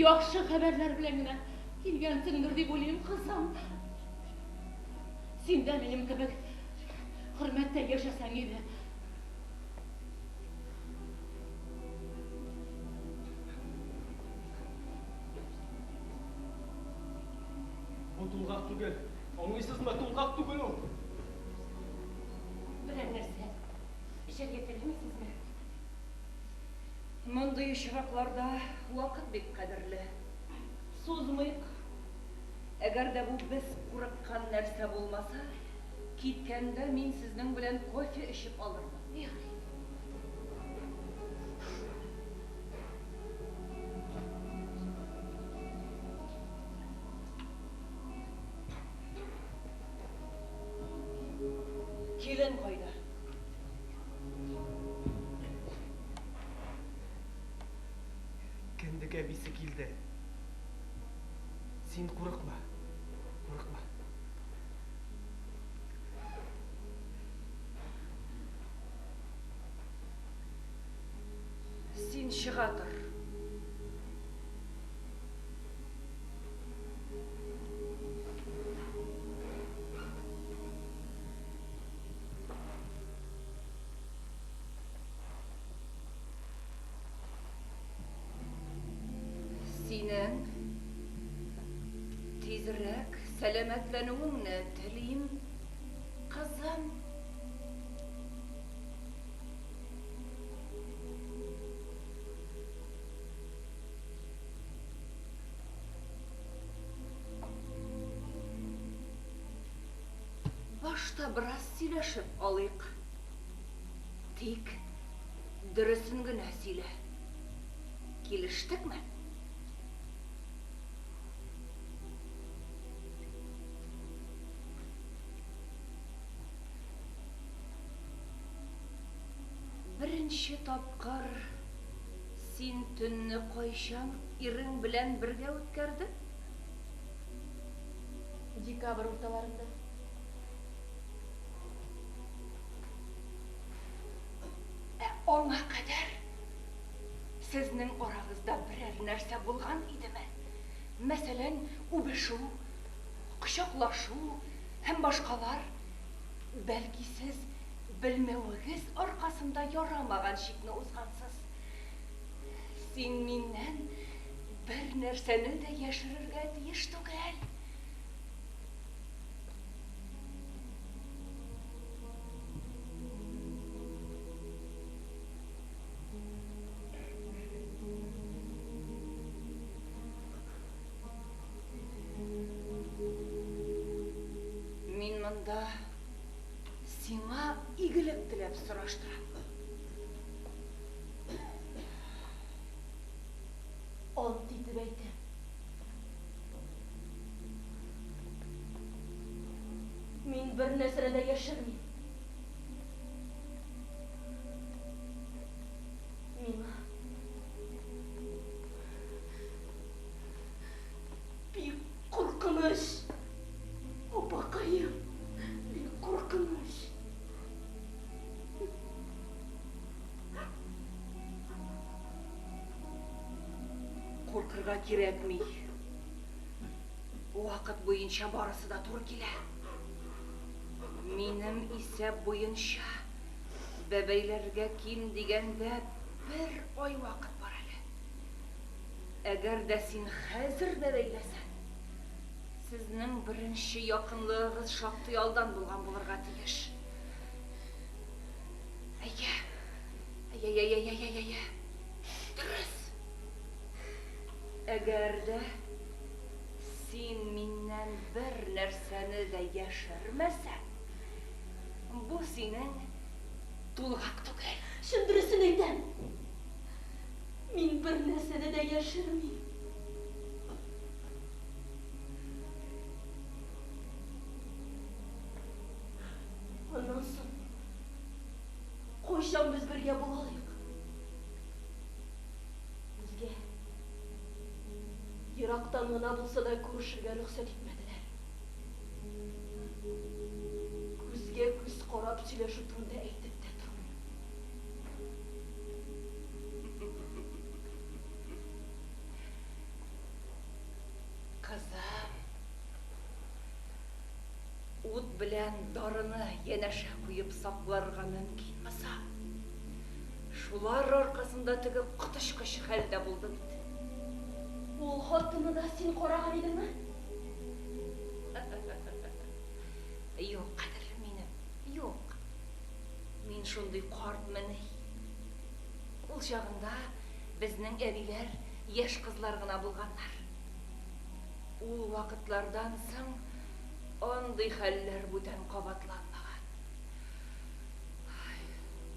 Yaxşı xəbərlər bilənə kelgənsindir deyib olayım qızım. Sen de benim kebek hürmet сәләмәттә яшәсәң иде. Бу тулгак түгел. Аңлыйсызмы, тулгак түгел ул. Берәр нәрсә эчәргә теләмисезме? Мондый очракларда вакыт бик кадерле. Сузмыйк. Әгәр дә бу без курыккан нәрсә булмаса, киткәндә мин сезнең белән кофе эчеп алырмын. Килен кайда? Кендек әбисе килде. Син курыкма. Курыкма. Син чыга тор. Синең тизрәк сәламәтләнүеңне телим, кызым. Башта бераз сөйләшеп алыйк. Тик дөресен генә сөйлә. Килештекме? Беренче тапкыр син төнне кайчан ирең белән бергә үткәрдең? Декабрь урталарында. Аңа кадәр сезнең арагызда берәр нәрсә булган идеме? Мәсәлән, үбешү, кочаклашу һәм башкалар. Бәлки сез белмәвегез аркасында ярамаган чикне узгансыз. Син миннән бер нәрсәне дә яшерергә тиеш түгел. Мин монда сиңа игелек теләп сораштырам. Ант итеп әйтәм. Мин бер нәрсәне дә яшермим. Миңа бик куркыныч. Апакаем, бик куркыныч. Куркырга кирәкми. Вакыт буенча барысы да туры килә. Минем исәп буенча бәбәйләргә ким дигәндә бер ай вакыт бар әле. Әгәр дә син хәзер дә бәйләсәң, сезнең беренче якынлыгыгыз шактый алдан булган булырга тиеш. Әйе. Дөрес. Әгәр дә син миннән бер нәрсәне дә яшермәсәң, бу синең тулгак түгел. Шун дөресен әйтәм. Мин бер нәрсәне дә яшермим. Аннан соң кайчан без бергә булалыйк? Безгә ерактан гына булса да күрешергә рөхсәт итмәделәр. Күзгә күз карап сөйләшү турында әйтеп тә тормыйм. Кызым, ут белән дарыны янәшә куеп сакларга мөмкин маса? Шулар аркасында теге котышкыч хәлдә булды бит. Ул хатыны да син караган идеңме? Юк, кадерлем минем, юк. Мин шундый картмын. Ул чагында безнең әбиләр яшь кызлар гына булганнар. Ул вакытлардан соң андый хәлләр бүтән кабатланмаган.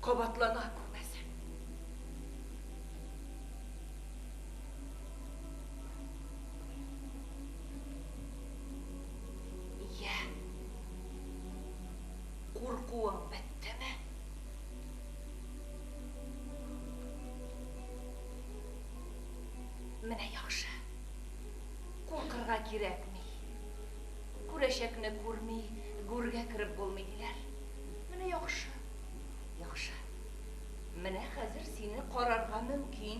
Кабатлана күрмәсен. Я. Куркуың беттеме? Менә яхшы. Куркырга кирәкми. Күрәшәкне күрми, гүргә кереп булмый диләр. Менә яхшы. Яхшы. Менә хәзер сине карарга мөмкин.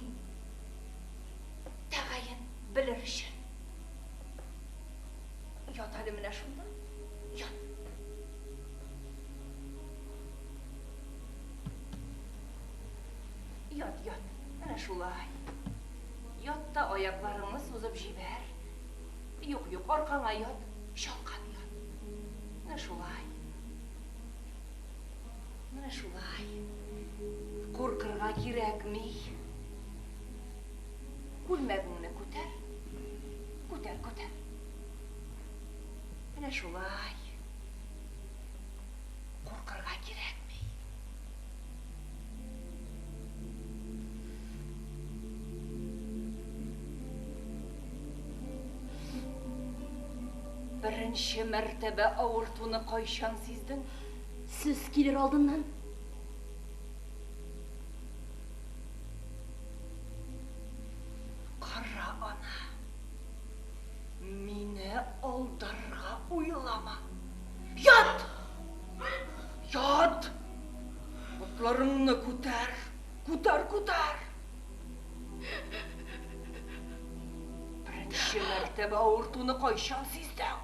Тәгаен белер өчен. Ят әле менә шунда. Ят. Ят, ят. Менә шулай. Ят та аякларыңны сузып җибәр. Юк, юк, аркаңа ят. Шалкан ят. Менә шулай. Менә шулай. Куркырга кирәкми. Күлмәгеңне күтәр. Күтәр, күтәр. Менә шулай. Куркырга кирәкми. Беренче мәртәбә авыртуны кайчан сиздең? Сез килер алдыннан. Кара ана. Мине алдарга уйлама. Ят! Ят! Ботларыңны күтәр. Күтәр, күтәр. Беренче мәртәбә авыртуны кайчан сиздең?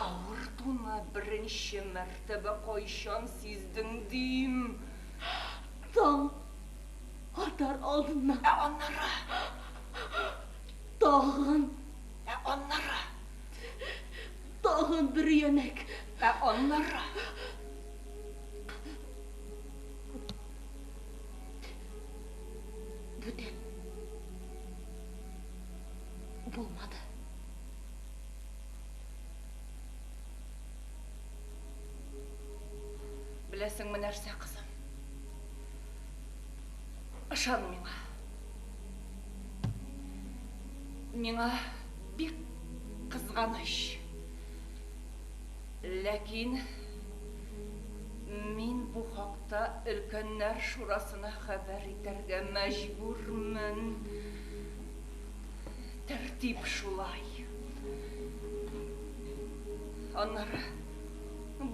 Авыртуны беренче мәртәбә кайчан сиздең дим? Таң атар алдыннан. Аннары. Тагын, Аннары. тагын бер янәк. Аннары. Бүтән. Булмады. Беләсеңме нәрсә, кызым? Ышан миңа. Миңа бик кызганыч. Ләкин мин бу хакта өлкәннәр шурасына хәбәр итәргә мәҗбүрмен. Тәртип шулай. Аннары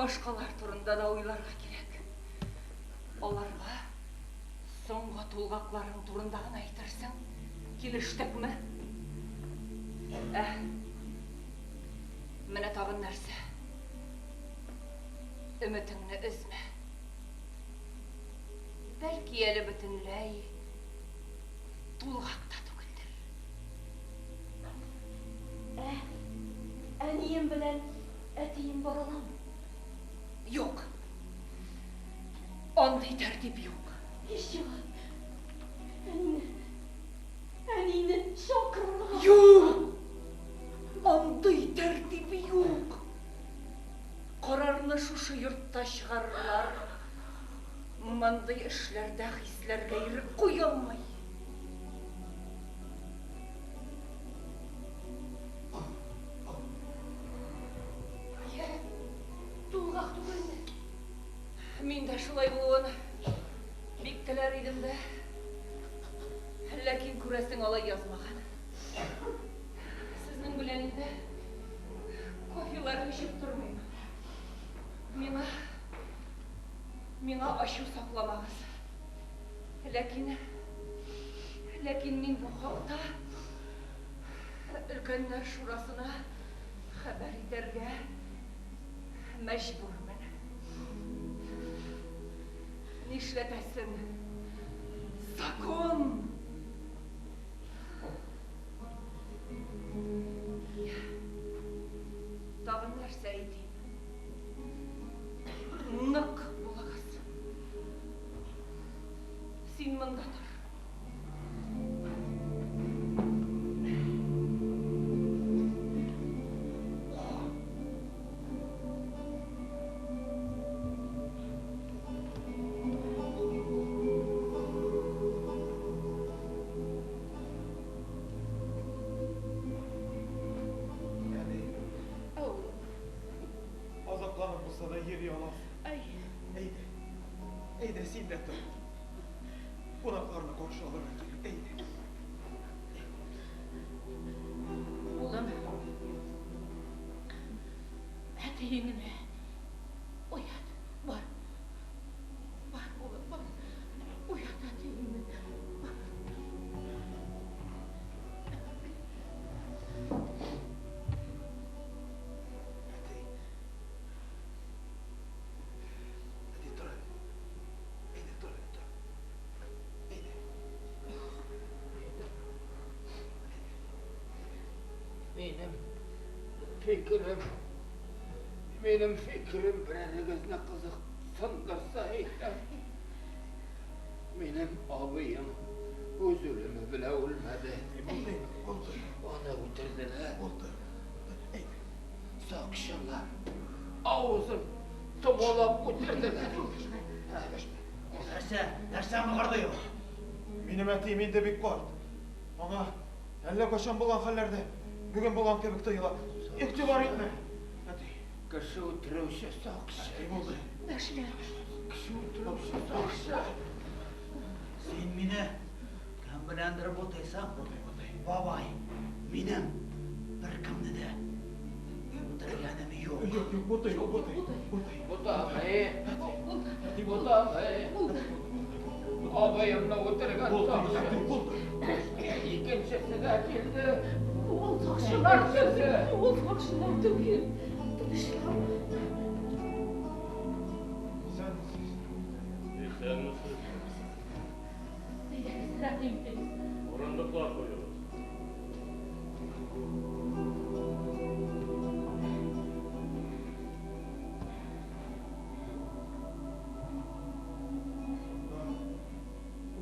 башкалар турында да уйларга кирәк. Аларга соңгы тулгакларың турында гына әйтерсең. Килештекме? Менә тагын нәрсә. Өметеңне өзмә. Бәлки әле бөтенләй тулгак та түгелдер. Әнием белән әтием баралам. Юк. Андый тәртип юк. Ишчиға. Әнине чакырырга. Юк! Андый тәртип юк. Карарны шушы йортта чыгарырлар. Мандый эшләрдә хисләргә ирек куя алмый. Тулгак түгелме? Мин дә шулай булуын бик теләр идем дә. Ләкин күрәсең алай язмаган. Сезнең белән инде кофелар эчеп тормыйм. Миңа ачу сакламагыз. Ләкин мин бу хакта өлкәннәр шурасына Хәбәр итәргә мәҗбүрмен. Нишләтәсең? Закон! Тагын нәрсә әйтим? Нык булыгыз. Син монда тор. Azaplanıp bulsa da yeri alasın. Ay, Eyde sen de dur. Konaklarına komşu alarak gel. Eyde. улым. Әтейіңіне оят, бар. Бар, улым, бар. Оят әтейіңін. Бар. Eyde dur. Eyde dur. Eyde. Benim fikrim birinizni kızıksındırsa eylem. Benim abim öz ölümü bile ölmedi. Oldu. Onu öldürdüler. Oldu. Eyde. Sakşırlar. Ağzın tumalap götürdüler. Нәрсә мыгырдый ул? Минем әтием инде бик карт. Аңа әллә кашан булган хәлләрдә бүген булган кебек тоела. Игътибар итмә. Әти. Кеше öldürüşü sakşı. Әти булды. Нәрсә? Kişi öldürüşü sakşı. Син мине кем беләндер бутыйсың? Бабай, минем бер кемне дә үтергәнем юк. Yok butay. Bu da Ağabeyimle öldürgen sakşı. İkincisi de geldi. Ул сакчылар түгел. Ул сакчылар түгел. Sen Orunluklar koyuyoruz.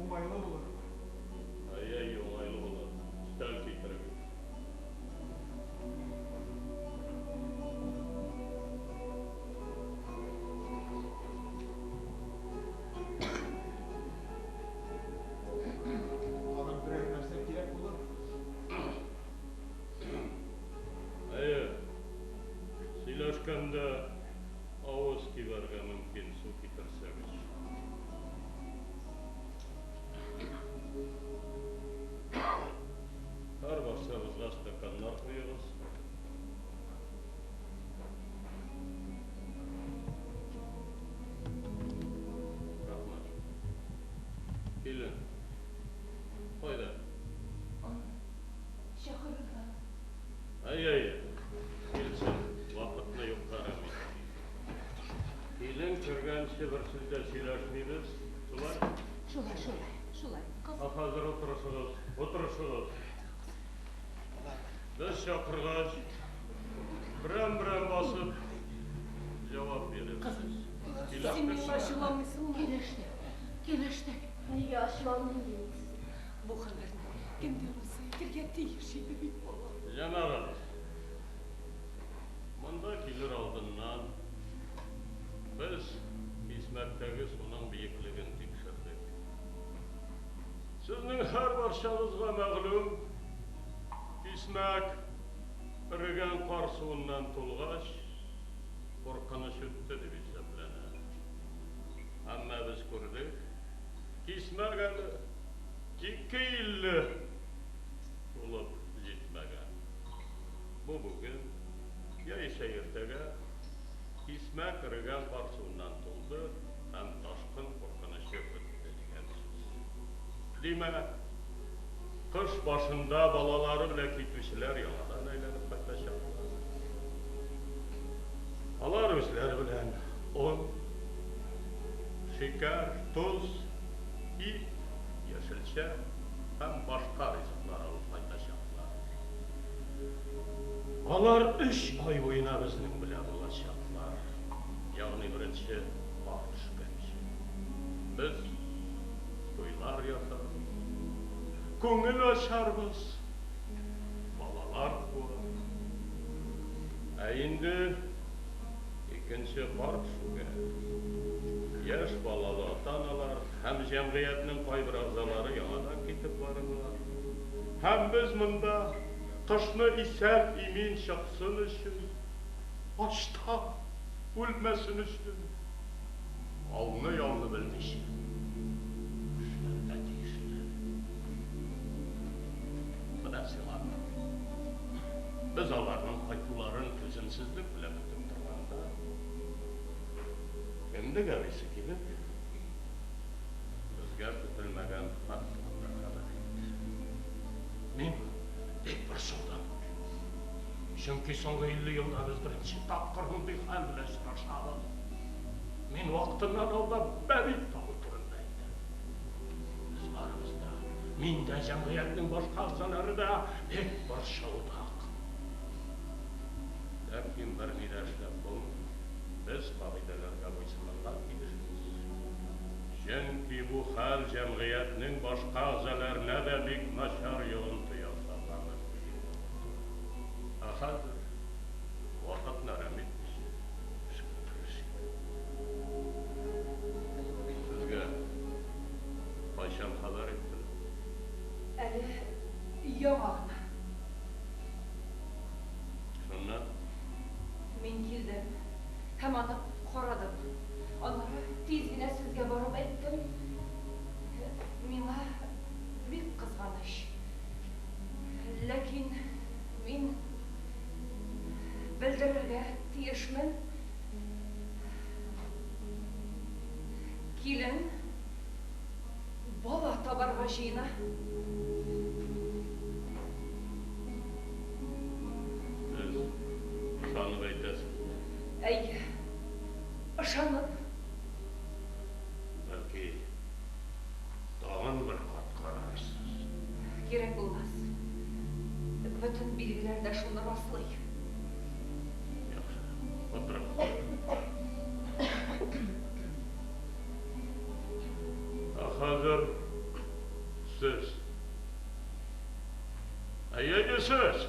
umaylı olur. Ay olaylı olur. Üstel getirin. Adam birey нәрсә кирәк булыр. Сөйләшкәндә авыз кибәргә мөмкин су китерсәгез. Һәр барсагызга стаканнар куегыз. Рахмат. Килен. Кайда? Чакырырга. Килсен, вакытны юкка рамый. Килен кергәнче бер сүз дә сөйләшмибез. Шулай? Шулай. Хәзер утырышыгыз. Без чакыргач, берәм басып җавап бирегез. Син миңа ачыламыйсыңмы? Килештек. Нигә ачуландың дисез? Бу хәлләрне кемдә булса әйтергә тиеш иде бит балам. Җанагыз, монда килер алдыннан без Исмәктәге суның биеклеген тикшердек. Сезнең һәр барчагызга мәгълүм, Исмәк эрегән кар суыннан тулгач, куркыныч үтте дип исәпләнә. Әмма без күрдек, Исмәк әле 2 илле тулып җитмәгән. Бу бүген яисә иртәгә Исмәк эрегән кар суыннан тулды һәм ташкын куркынычы үтте дигән сүз. Димәк, кыш башында балалары белән китүчеләр яңадан әйләнеп кайтачаклар. Алар үзләре белән он, шикәр, тоз, ит, яшелчә һәм башка ризыклар алып кайтачаклар. Алар 3 ай буена безнең белән булачаклар. Ягъни беренче ат төшкәнче. Без туйлар ясарбыз, күңел ачарбыз, балалар туар. Ә инде икенче кар төшүгә яшь балалы ата-аналар һәм җәмгыятьнең кайбер әгъзалары яңадан китеп баралар. Һәм без монда кышны исән-имин чыксын өчен, ачтан үлмәсен өчен, алны-ялны белмичә эшләргә тиешләр. Менә сиңа без аларның кайтуларын түземсезлек белән көтеп торганда, кемдә гәрәйсе килеп, безгә көтелмәгән хат турында хәбәр итте. Мин тик бер шудан. Чөнки соңгы 50 елда без беренче тапкыр мондый хәл белән очрашабыз. Мин вакытыннан алда бәбит табу турында әйттем. Без барыбыз да, мин дә җәмгыятьнең башка әгъзалары да бик борчылдык. Ләкин бер ни дә эшләп булмый. Без кагыйдәләргә буйсынырга тиешбез. Чөнки бу хәл җәмгыятьнең башка әгъзаларына да бик начар йогынты ясарга мөмкин. Ә хәзер вакыт нәрәм итмичә эшкә керешик. Сезгә кайчан хәбәр иттеләр? Әле яңа гына. Шуннан Мин килдем һәм аны карадым. Аннары тиз генә сезгә барып әйттем. Миңа бик кызганыч. Ләкин мин белдерергә тиешмен. Килен бала табарга җыена. сез ышанып әйтәсез. Әйе, ышанып. Бәлки тагын бер кат карарсыз. Кирәк булмас. Бөтен билгеләр дә шуны раслый. Яхшы, утырып. Ә хәзер сез. Әйе, сез.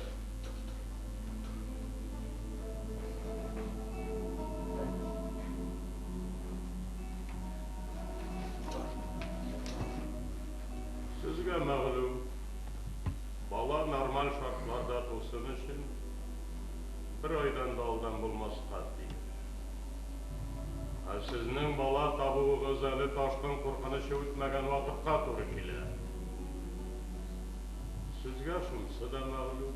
Сезгә мәгълүм, бала нормаль шартларда тусын өчен бер айдан да алдан булмаска тиеш. Ә сезнең бала табуыгыз әле ташкын куркынычы үтмәгән вакытка туры килә. Сезгә шунысы да мәгълүм.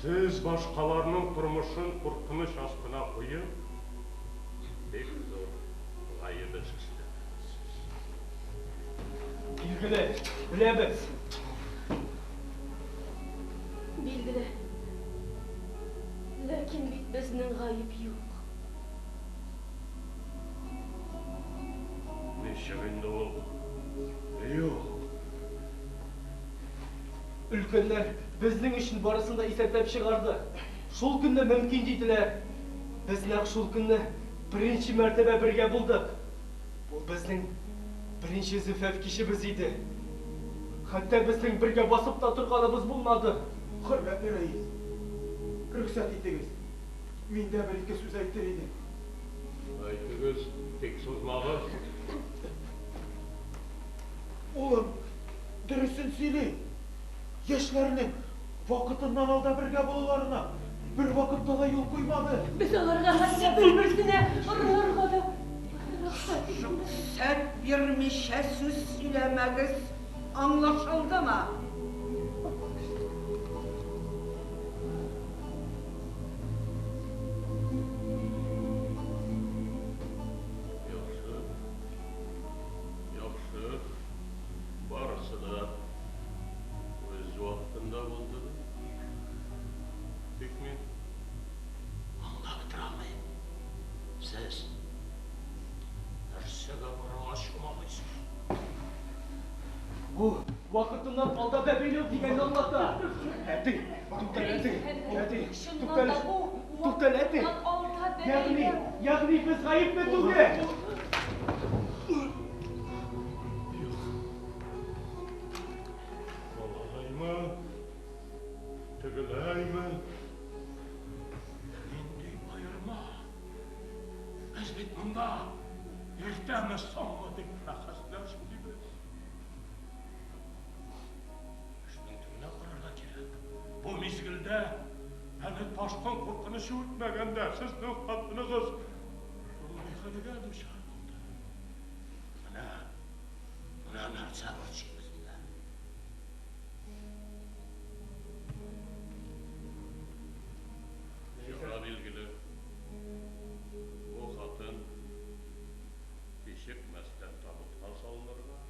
Сез башкаларның тормышын куркыныч астына куеп, бик зур гаеп эш эшләдегез. Билгеле, беләбез. Билгеле. Ләкин бит безнең гаеп юк. Ничек инде ул? Юк. Өлкәннәр безнең өчен барысын да исәпләп чыгарды. Шул көнне мөмкин диделәр. Без нәкъ шул көнне беренче мәртәбә бергә булдык. Бу безнең беренче зифаф кичебез иде. Хәтта безнең бергә басып та торганыбыз булмады. Хөрмәтле рәис, рөхсәт итегез. Мин дә бер-ике сүз әйтер идем. Әйтегез, тик сузмагыз. Улым, дөресен сөйли. Яшьләрнең вакытыннан алда бергә булуларына бер вакытта да юл куймады. Без аларга хәтта бер-берсенә ырылырга да рөхсәт итмәдек. Сәт бирмичә сүз сөйләмәгез, аңлашылдымы? Яхшы. Яхшы. Барысы да үз вакытында булды. Тик мин аңлап тора алмыйм. Вакытынан алда бәбейлеу дигәнне аңлата. Әти, туктал әти. Әти, туктал. Туктал әти. Ягъни без гаепме түгел. Олайма, тігілайма. Нендей байырма. Біз бет мұнда ертәмі соңғы деп рақасынашын дейбіз. Ішінің түгіне құрырға керек. Бұл мезгілде әні ташқан қорқынышы өтмәгенде сіздің қатынығыз Румайханыға дұшар болды. Мына нәрсе ұрчимызда. Жоға белгілі, о қатын бешекмәстен табытқа салынырға,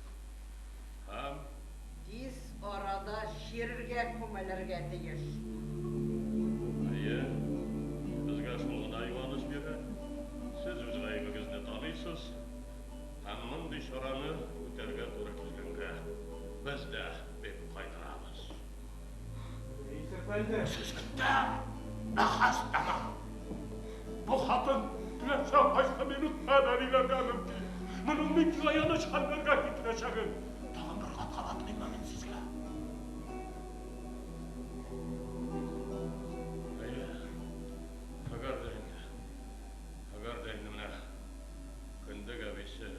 һәм Тиз арада шерірге көмелерге тиіс. Әйе, бізге шолғын айуаныш бере, сіз өз ғайбіңізді танисыз, һәм мұндай шараны өтерге туры келгенге біз де бек қайдырамыз. Рейс әфәнде. Сіз кітті, нахастама. Бұл қатын тілепсе қайсы минутта бәрилерге мүмкін. Мұның мүмкін аяныш ханларға кетірешегін. Тағын бір қатқа батмайма мен сізге. Әйе, Агардайны мына күндік әбесі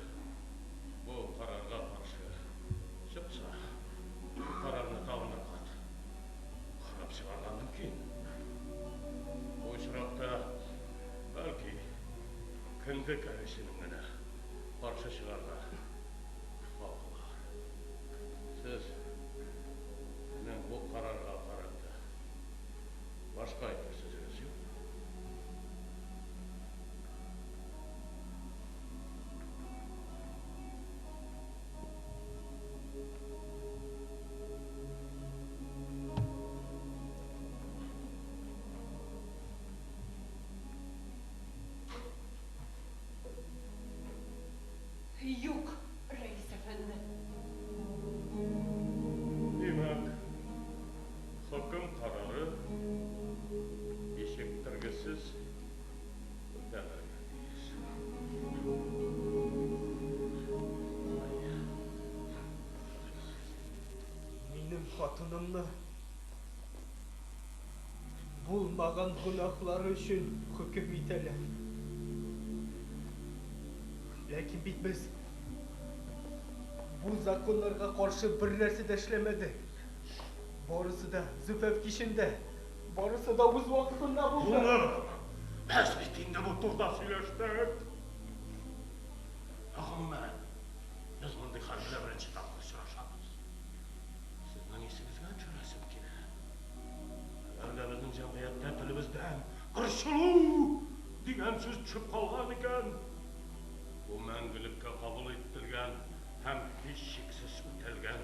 бұл қарарға қаршы шықса, қарарны тағын бір қат. Қарап шығарған мүмкін. Бұл шырақта бәлки күндік әбесінің мені қаршы шығарға қалқылар. Сіз мен бұл қарарға қарапты. Башқа айтыр сөзіңіз жоқ. Юк, Рейс әфәнде. Демек, хакім қарары ешектіргісіз өтәлерге дейіз. Минем хатынымны булмаган гунахлары өчен хөкем итәләр. Ләкин бит без бу законнарга каршы бер нәрсә дә эшләмәдек. Барысы да зөфәф кишендә, барысы да үз вакытында булды. Біз бит инде бұл турда сөйлештік. Ғұмумән, біз мұндай хәлдә бірінші тапқыр сұрашамыз. Сіздің есіңізге жүресім келе. Әгерде біздің жәмғиятта тілімізден «Қыршылу» деген сөз түсіп қалған екен. Бұл мәңгілікке қабыл еттілген һәм еш шексіз өтелген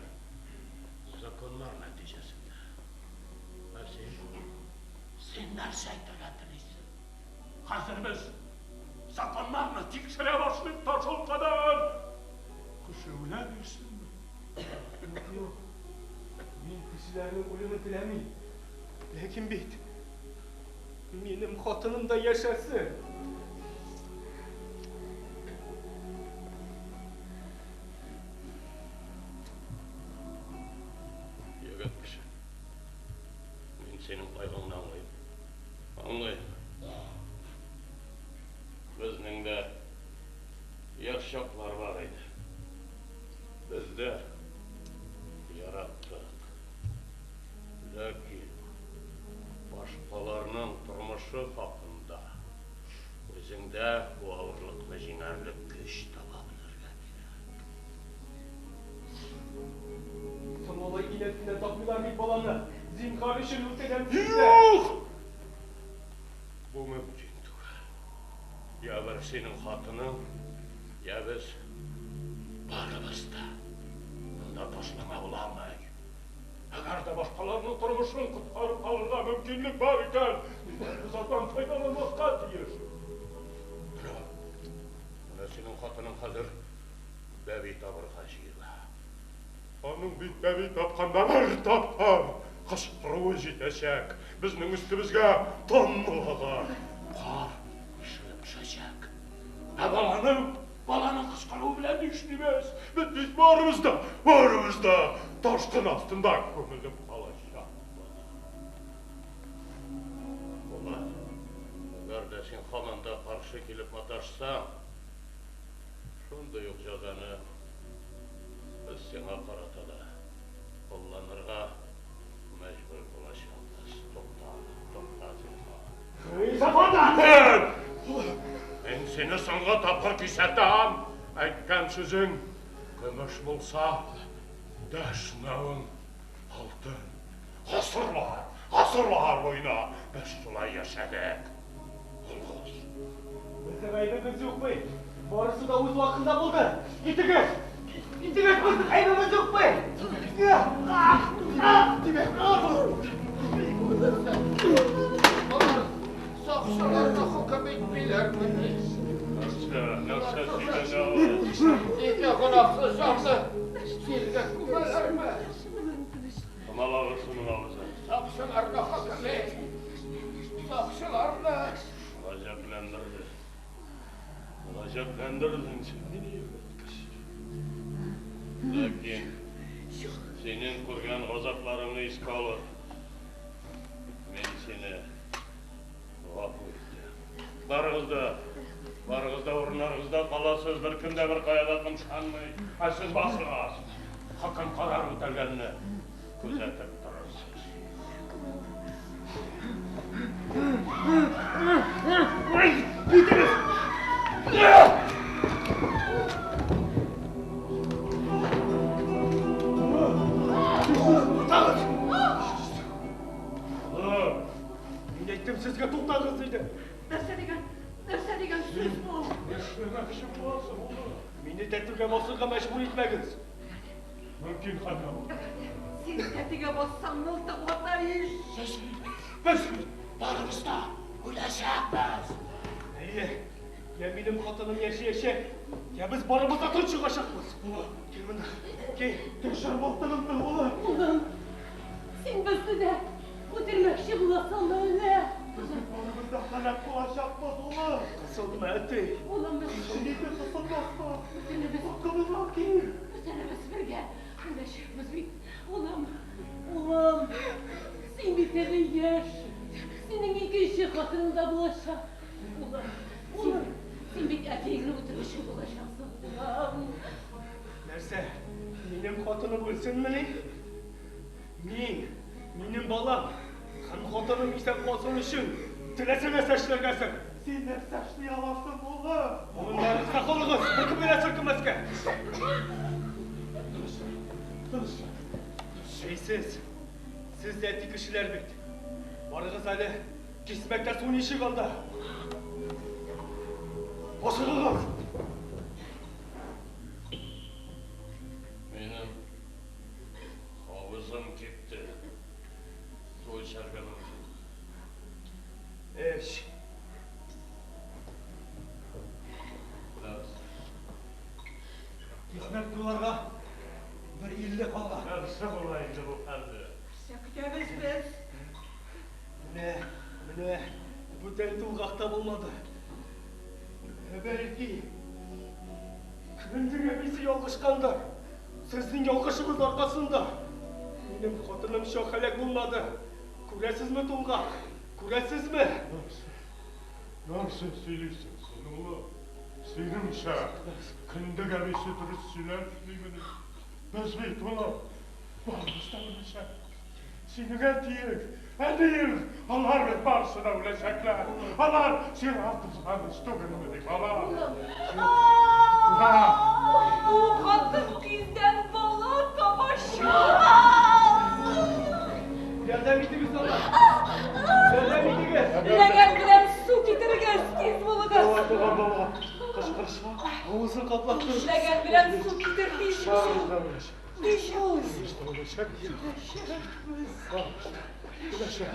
законлар нәтижесінде. Сен нәрсе айтырға тілейсің? Қазір біз законларны тексере башлап ташыл қадар күшеулә берсін. Юк. Мин кешеләрнең үлеме теләмим. Ләкин бит минем хатыным да яшәсен. Егет кеше. Мен сенің қайғыңды аңлайым. Біздің де яқшы шақтар бар еді. Бізді яраттық. Ләкин башқаларының тұрмышы хақында өзіңде ауырлықны жеңерлік күш таба білерге керек. Солай инәсенә тапмыйлар бит баланы. Зинһар өчен үтәдәм сезгә. Юк! Бұл мөмкин түгел. Я бір сенің хатының, я біз барымыз да мұнда ташлама боламай. Әгер де башқаларының тұрмышын құтқарып қалырға мүмкінлік бар екен, біз аздан пайдаланмаққа тиіс. Мына сенің хатының қазір бәби табырға жиыла. Оның бетпе-бет тапқанда бір таптар қышқыруы жетешек. Біздің үстімізге тонналаған қар шығып шашак. Баланың қышқыруы білән үшін емес. Біз барымызда таштың астында көміліп қалашақ. Ола, егер де сен хаманда қаршы келіп маташсаң, сондай жоқ жазаны біз сеңа қаратада қолланырға мәжбүр болашақпыз. Тоқта сенға. Мен сені сынға тапқыр кесәтам. Айтқан сөзің күміш болса, дәшнауың алтын. Ғасырлар бойына біз солай яшадық. Ұлғыз. Біздің айбымыз жоқ бай. Барысы да өз уақытында болды. Итігі! Біздің айбымыз жоқ бай. Сақшыларды хұкім етпейлер міне. Nasıl Ете қонақсы жақсы селге күмәлер ме? Кымал ağısının ağızı. Сақшыларды хұкім ет. Сақшыларды. Ғажапландырдың сені не өткіз. Ләкин сенің көрген ғазапларыңы еске алып, мен сені ғафу етті. Барыңызда орындарыңызда қаласыз, бір күнде бір қаяда қымшанмай, сіз басыңыз. Хақын қарар өтелгеніне көзетіп тұрырсыз. Мен айттым сізге тоқтаңыз дейді. Нәрсе деген сөз бұл. Ешмемекші боласың, ұлы. Мені тәттіге басуға мәжбүр етмеңіз. Мүмкін қадам. Сен тәтіге бассаң мылтық ота еш. Біз барымызда өләшәкпіз. Әйе, я менің қатыным ешек, я біз барымызда тұншығашақпыз. Кел мұнда, кел, тұншар болттығымды, ұлы. Ұлым, сен бізді де көтермекші боласың өлі. Біз барымызда қанат болашақпыз, ұлы. Қысылма әтей. Ұлым, Шынеті қысылмасқа. Өтініміз Ақылыма кел. бірге өлешекпіз бейт. Ұлым, сен бетері еш. Сенің екінші қатынында болашақ. Ұлым, сен бет әтейіңі өтіріші болашақсың. Ұлым. Нәрсе, менің қатыным өлсін міне? Менің балам, қан қатыным исен қосын үшін тілесіне сәшілергесің. Сен нәрсе аштай аласың, ұлы. Оның бәрі сақылығыз, бір күмеле сіркімеске. Şeysiz, siz de etki kişiler bit. Varığız Ali, kismekte suni işi kaldı. Basılığız. Benim havuzum gitti. Toy şarkının. Eş. Kismek kularga bir illi kaldı. Nasıl olaydı bu halde? Şakıtemiz biz. Mine, bu deli ulgakta bulmadı. Belki kündüğe bizi yolkışkandı. Sizin yolkışınız arkasında. Benim katılım şokalek bulmadı. Kuresiz mi Tulgak? Kuresiz mi? Nasıl söylüyorsun sen oğlum? Senin şah, kındı gabisi dürüst söyler süleymeni. Biz beyt oğlum, bağımızda ölecek. Senin edeyim, Allah ve barsına ölecekler. Allah, sen hafızdan üstügünmedi bala. Bu kadın bizden bala kavaşıyor. Nereden gittiniz sana? Nereden gittiniz? Legen bilen su getirgez kiz bulugaz. Kışkırışma, ağzını kapattın. Legen bilen su getirdiyiz. Bağımızda ölecek. Düşüyoruz. İşte ölecek. Ölecek.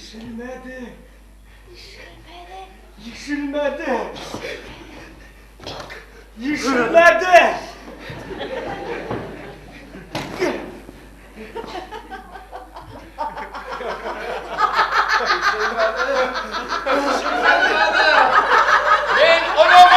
Yeşilmedi. Yeşilmedi. Yeşilmedi. Ben onu